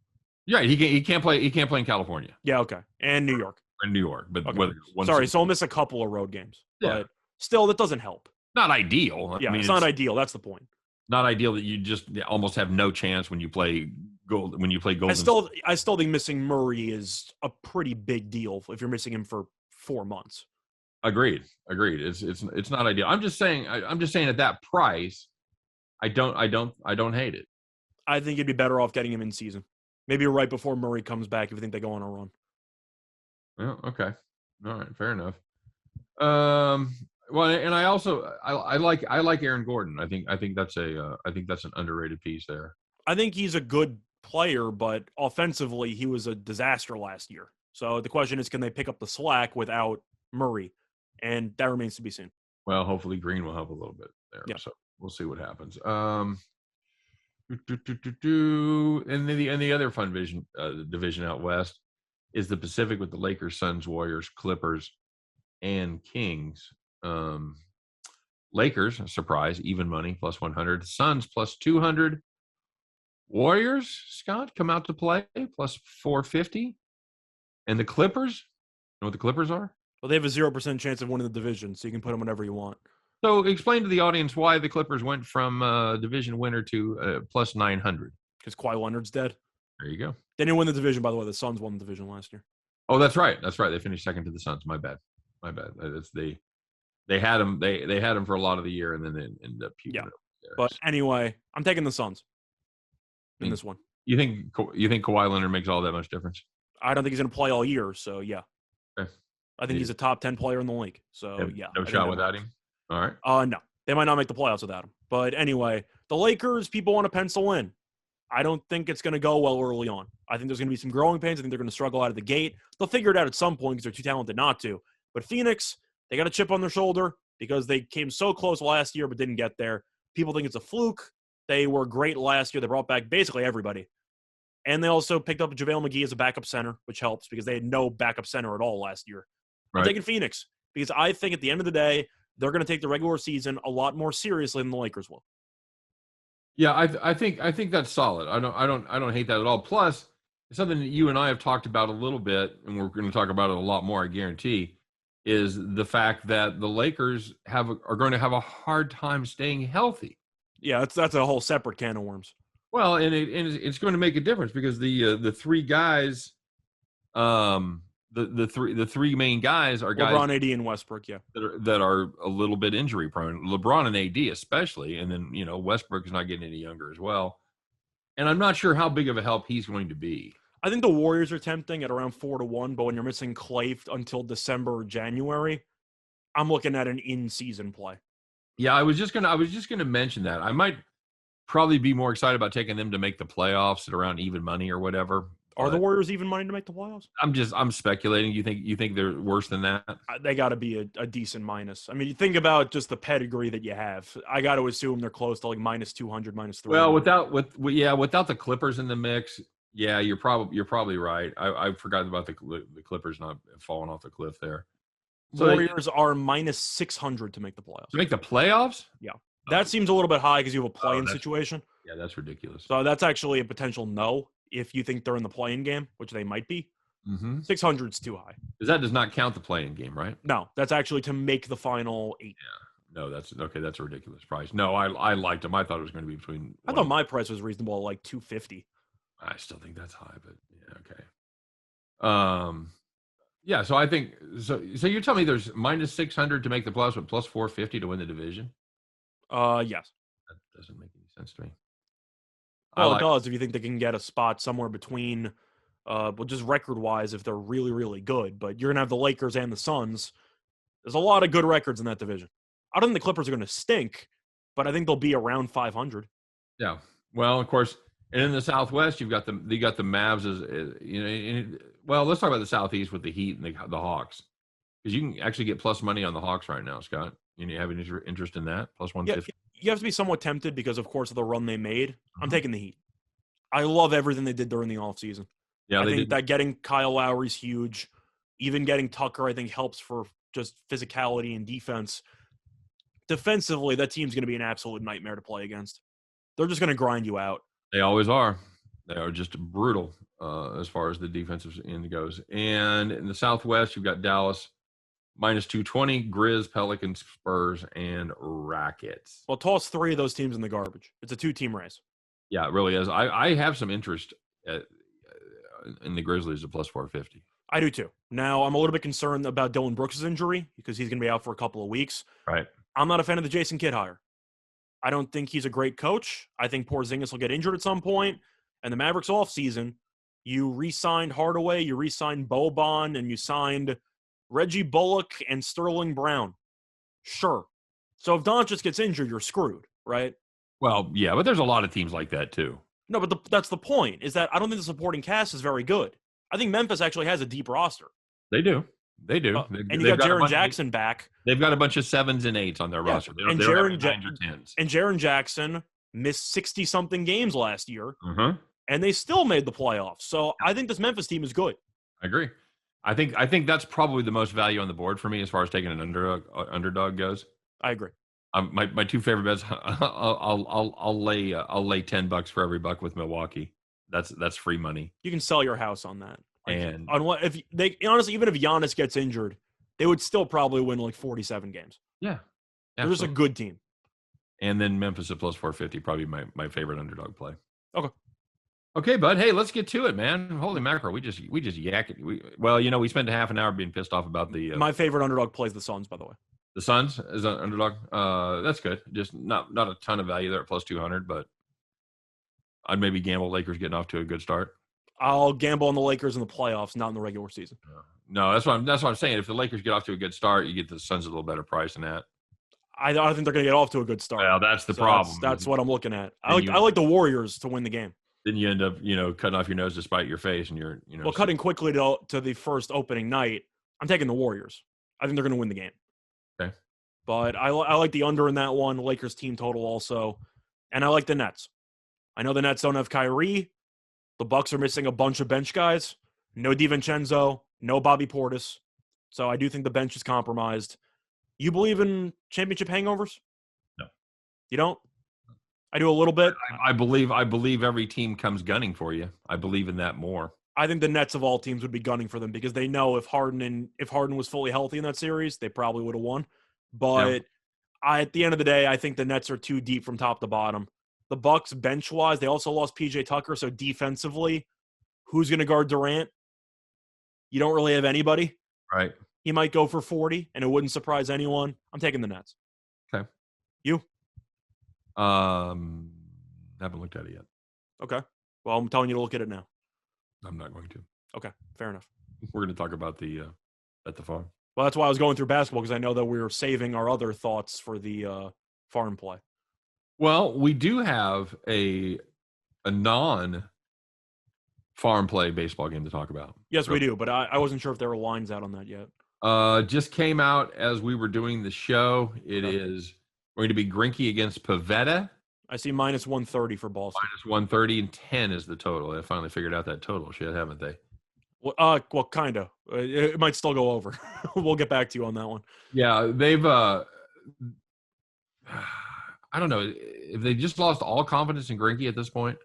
Yeah, he can't play. He can't play in California. Yeah, okay, and New York. In New York, but okay. So he'll miss a couple of road games. Yeah. But still, that doesn't help. Not ideal. Yeah, I mean, it's not ideal. That's the point. Not ideal that you just almost have no chance when you play when you play Golden. I still think missing Murray is a pretty big deal if you're missing him for 4 months. Agreed. It's not ideal. I'm just saying at that price, I don't hate it. I think you'd be better off getting him in season. Maybe right before Murray comes back if you think they go on a run. Well, okay. All right, fair enough. Well, and I also I like Aaron Gordon. I think that's an underrated piece there. I think he's a good player, but offensively he was a disaster last year. So the question is, can they pick up the slack without Murray? And that remains to be seen. Well, hopefully Green will help a little bit there. Yeah. So we'll see what happens. And the other fun division out west is the Pacific with the Lakers, Suns, Warriors, Clippers, and Kings. Lakers, surprise, even money, plus 100. Suns, plus 200. Warriors, Scott, come out to play, plus 450. And the Clippers, you know what the Clippers are? Well, they have a 0% chance of winning the division, so you can put them whenever you want. So explain to the audience why the Clippers went from division winner to plus 900. Because Kawhi Leonard's dead. There you go. They didn't win the division, by the way. The Suns won the division last year. Oh, that's right. They finished second to the Suns. My bad. They had him. They had him for a lot of the year, and then they ended up puking up there. But anyway, I'm taking the Suns in this one. You think Kawhi Leonard makes all that much difference? I don't think he's going to play all year. So yeah, okay. I think he's a top 10 player in the league. So no shot without him. All right. No, they might not make the playoffs without him. But anyway, the Lakers, people want to pencil in. I don't think it's going to go well early on. I think there's going to be some growing pains. I think they're going to struggle out of the gate. They'll figure it out at some point because they're too talented not to. But Phoenix, they got a chip on their shoulder because they came so close last year but didn't get there. People think it's a fluke. They were great last year. They brought back basically everybody. And they also picked up JaVale McGee as a backup center, which helps because they had no backup center at all last year. Right. I'm taking Phoenix because I think at the end of the day, they're going to take the regular season a lot more seriously than the Lakers will. Yeah, I think that's solid. I don't hate that at all. Plus, it's something that you and I have talked about a little bit, and we're going to talk about it a lot more, I guarantee, is the fact that the Lakers are going to have a hard time staying healthy. Yeah, that's a whole separate can of worms. Well, and it's going to make a difference because the three guys, the three main guys are guys LeBron, AD, and Westbrook, yeah, that are a little bit injury prone. LeBron and AD especially, and then Westbrook is not getting any younger as well. And I'm not sure how big of a help he's going to be. I think the Warriors are tempting at around 4-1, but when you're missing Clay until December or January, I'm looking at an in-season play. Yeah, I was just gonna mention that. I might probably be more excited about taking them to make the playoffs at around even money or whatever. Are the Warriors even money to make the playoffs? I'm speculating. You think they're worse than that? They got to be a decent minus. I mean, you think about just the pedigree that you have. I got to assume they're close to like minus 200, minus 300. Well, without the Clippers in the mix, yeah, you're probably right. I forgot about the Clippers not falling off the cliff there. So Warriors are minus 600 to make the playoffs. To make the playoffs? Yeah, that seems a little bit high because you have a play-in situation. Yeah, that's ridiculous. So that's actually a potential no. If you think they're in the play-in game, which they might be, 600 is too high. Because that does not count the play-in game, right? No, that's actually to make the final 8. Yeah, no, that's okay. That's a ridiculous price. No, I liked them. I thought it was going to be between. I thought my price was reasonable, like $250. I still think that's high, but yeah, okay. Yeah, so I think so. You're telling me there's minus 600 to make the playoffs, but plus 450 to win the division? Yes. That doesn't make any sense to me. Well, it does if you think they can get a spot somewhere between, just record-wise if they're really, really good. But you're going to have the Lakers and the Suns. There's a lot of good records in that division. I don't think the Clippers are going to stink, but I think they'll be around 500. Yeah. Well, of course, and in the Southwest, you got the Mavs as well, let's talk about the Southeast with the Heat and the Hawks, because you can actually get plus money on the Hawks right now, Scott. You have any interest in that? Plus 150. Yeah, you have to be somewhat tempted because, of course, of the run they made. I'm taking the Heat. I love everything they did during the offseason. Yeah, I think that getting Kyle Lowry's huge. Even getting Tucker, I think, helps for just physicality and defense. Defensively, that team's going to be an absolute nightmare to play against. They're just going to grind you out. They always are. They are just brutal as far as the defensive end goes. And in the Southwest, you've got Dallas minus 220, Grizz, Pelicans, Spurs, and Rockets. Well, toss 3 of those teams in the garbage. It's a 2-team race. Yeah, it really is. I have some interest in the Grizzlies at plus 450. I do too. Now, I'm a little bit concerned about Dylan Brooks' injury because he's going to be out for a couple of weeks. Right. I'm not a fan of the Jason Kidd hire. I don't think he's a great coach. I think Porzingis will get injured at some point. And the Mavericks offseason, you re-signed Hardaway, you re-signed Boban, and you signed Reggie Bullock and Sterling Brown. Sure. So if Doncic gets injured, you're screwed, right? Well, yeah, but there's a lot of teams like that too. No, but that's the point, is that I don't think the supporting cast is very good. I think Memphis actually has a deep roster. They do. They do. And you got Jaren Jackson back. They've got a bunch of 7s and 8s on their roster. They don't have 9s or 10s. And Jaren Jackson missed 60-something games last year, Mm-hmm. and they still made the playoffs. So I think this Memphis team is good. I agree. I think that's probably the most value on the board for me as far as taking an underdog goes. I agree. My two favorite bets. I'll lay $10 for every buck with Milwaukee. That's free money. You can sell your house on that. And on what if they honestly, even if Giannis gets injured, they would still probably win like 47 games. Yeah, they're just a good team. And then Memphis at plus 450, probably my favorite underdog play. Okay, bud. Hey, let's get to it, man. Holy mackerel, we just yak it. We spent a half an hour being pissed off about the. My favorite underdog plays the Suns, by the way. The Suns is an underdog. That's good. Just not a ton of value there at plus 200, but I'd maybe gamble Lakers getting off to a good start. I'll gamble on the Lakers in the playoffs, not in the regular season. No, that's what I'm saying. If the Lakers get off to a good start, you get the Suns a little better price than that. I don't think they're going to get off to a good start. Well, that's the problem. That's what I'm looking at. I like the Warriors to win the game. Then you end up, cutting off your nose to spite your face, and you're. Well, cutting quickly to the first opening night, I'm taking the Warriors. I think they're going to win the game. Okay. But I like the under in that one. Lakers team total also, and I like the Nets. I know the Nets don't have Kyrie. The Bucks are missing a bunch of bench guys. No DiVincenzo, no Bobby Portis. So I do think the bench is compromised. You believe in championship hangovers? No. You don't? I do a little bit. I believe every team comes gunning for you. I believe in that more. I think the Nets of all teams would be gunning for them because they know if Harden was fully healthy in that series, they probably would have won. But at the end of the day, I think the Nets are too deep from top to bottom. The Bucks, bench-wise, they also lost P.J. Tucker, so defensively, who's going to guard Durant? You don't really have anybody. Right. He might go for 40, and it wouldn't surprise anyone. I'm taking the Nets. Okay. You? Haven't looked at it yet. Okay. Well, I'm telling you to look at it now. I'm not going to. Okay, fair enough. We're going to talk about the at the farm. Well, that's why I was going through basketball, because I know that we were saving our other thoughts for the farm play. Well, we do have a non-farm play baseball game to talk about. Yes, we do, but I wasn't sure if there were lines out on that yet. Just came out as we were doing the show. It is going to be Greinke against Pivetta. I see minus 130 for Boston. Minus 130 and 10 is the total. They finally figured out that total shit, haven't they? Well, kind of. It might still go over. We'll get back to you on that one. Yeah, they've I don't know if they just lost all confidence in Greinke at this point.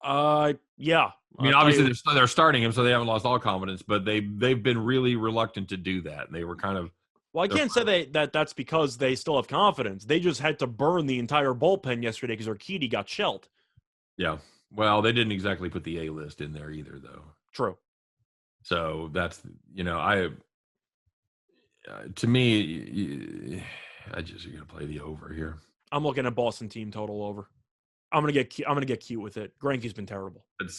Yeah. I mean, obviously they're starting him, so they haven't lost all confidence. But they've been really reluctant to do that. They were kind of. Well, I can't say that's because they still have confidence. They just had to burn the entire bullpen yesterday because Urquidy got shelled. Yeah. Well, they didn't exactly put the A list in there either, though. True. So that's to me, I just are gonna play the over here. I'm looking at Boston team total over. I'm gonna get cute with it. Greinke's been terrible. That's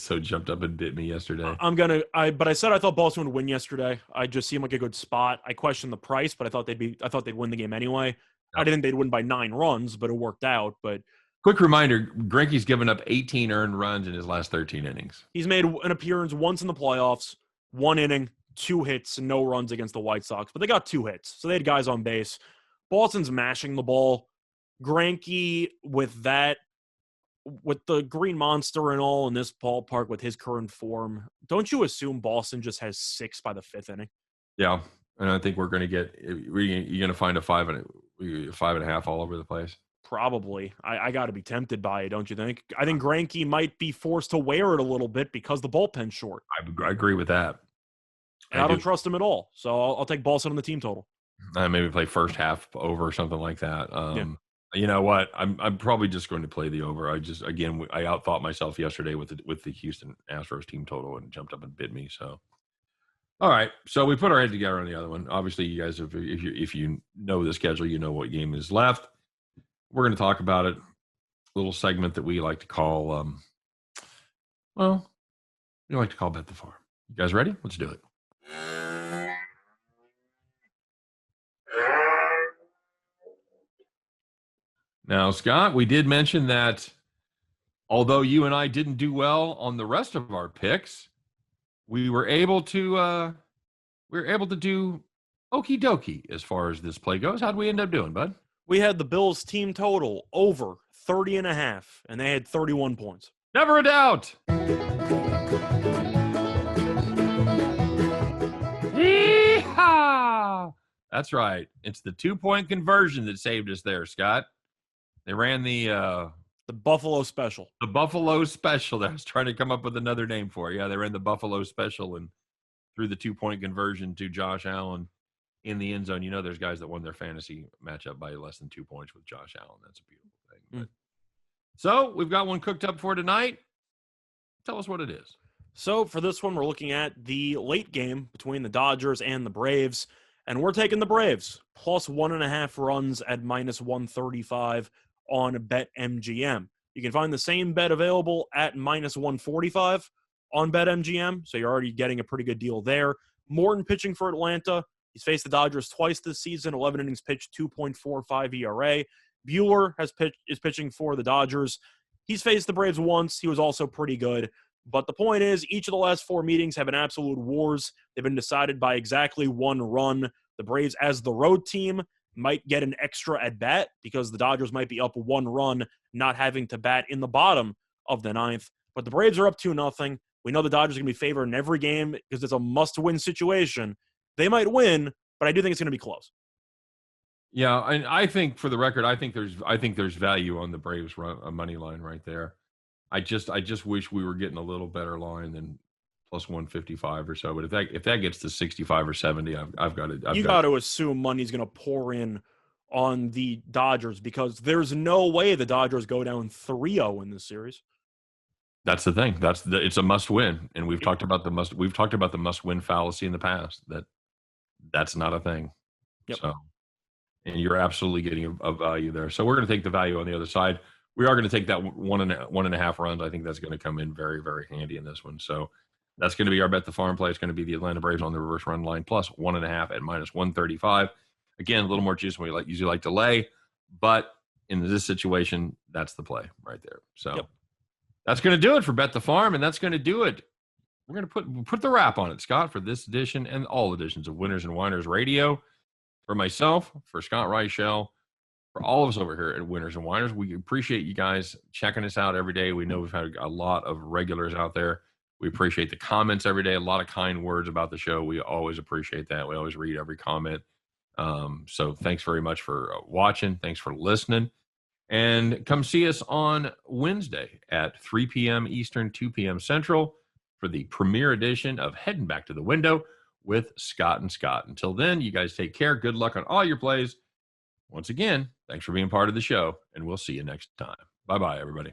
so jumped up and bit me yesterday. But I said I thought Boston would win yesterday. I just seemed like a good spot. I questioned the price, but I thought they'd win the game anyway. Yep. I didn't think they'd win by 9 runs, but it worked out. But quick reminder: Greinke's given up 18 earned runs in his last 13 innings. He's made an appearance once in the playoffs, 1 inning, 2 hits, and no runs against the White Sox. But they got 2 hits, so they had guys on base. Boston's mashing the ball. Greinke with the Green Monster and all in this ballpark with his current form, don't you assume Boston just has 6 by the 5th inning? Yeah, and I think you're going to find a 5.5 all over the place. Probably. I got to be tempted by it, don't you think? I think Greinke might be forced to wear it a little bit because the bullpen's short. I agree with that. And I don't trust him at all, so I'll take Boston on the team total. Maybe play first half over or something like that. You know what? I'm probably just going to play the over. I outthought myself yesterday with the Houston Astros team total and jumped up and bit me. So, all right. So we put our head together on the other one. Obviously, you guys, if you know the schedule, you know what game is left. We're going to talk about it. A little segment that we like to call, Bet the Farm. You guys ready? Let's do it. Now, Scott, we did mention that although you and I didn't do well on the rest of our picks, we were able to do okie dokie as far as this play goes. How'd we end up doing, bud? We had the Bills team total over 30.5, and they had 31 points. Never a doubt. Yeehaw! That's right. It's the 2-point conversion that saved us there, Scott. They ran the Buffalo Special. The Buffalo Special. I was trying to come up with another name for it. Yeah, they ran the Buffalo Special and threw the 2-point conversion to Josh Allen in the end zone. You know, there's guys that won their fantasy matchup by less than 2 points with Josh Allen. That's a beautiful thing. But, so we've got one cooked up for tonight. Tell us what it is. So for this one, we're looking at the late game between the Dodgers and the Braves, and we're taking the Braves plus 1.5 runs at minus 135 on BetMGM. You can find the same bet available at minus 145 on BetMGM, so you're already getting a pretty good deal there. Morton pitching for Atlanta. He's faced the Dodgers twice this season, 11 innings pitched, 2.45 ERA. Buehler is pitching for the Dodgers. He's faced the Braves once. He was also pretty good. But the point is, each of the last 4 meetings have been absolute wars. They've been decided by exactly 1 run. The Braves, as the road team, might get an extra at bat because the Dodgers might be up 1 run, not having to bat in the bottom of the 9th. But the Braves are up 2-0. We know the Dodgers are going to be favored in every game because it's a must-win situation. They might win, but I do think it's going to be close. Yeah, and I think, for the record, I think there's value on the Braves money line right there. I just wish we were getting a little better line than plus 155 or so. But if that gets to 65 or 70, I've got it. You got to assume money's going to pour in on the Dodgers because there's no way the Dodgers go down 3-0 in this series. That's the thing. It's a must win, and we've talked about the must win fallacy in the past. That's not a thing. Yep. So, and you're absolutely getting a value there. So we're going to take the value on the other side. We are going to take that 1.5 runs. I think that's going to come in very, very handy in this one. So that's going to be our Bet the Farm play. It's going to be the Atlanta Braves on the reverse run line plus 1.5 at minus 135. Again, a little more juice than we usually like to lay, but in this situation, that's the play right there. So That's going to do it for Bet the Farm, and that's going to do it. We're going to put the wrap on it, Scott, for this edition and all editions of Winners and Winers Radio. For myself, for Scott Reichel, for all of us over here at Winners and Winers, we appreciate you guys checking us out every day. We know we've had a lot of regulars out there. We appreciate the comments every day, a lot of kind words about the show. We always appreciate that. We always read every comment. So thanks very much for watching. Thanks for listening. And come see us on Wednesday at 3 p.m. Eastern, 2 p.m. Central for the premiere edition of Heading Back to the Window with Scott and Scott. Until then, you guys take care. Good luck on all your plays. Once again, thanks for being part of the show, and we'll see you next time. Bye-bye, everybody.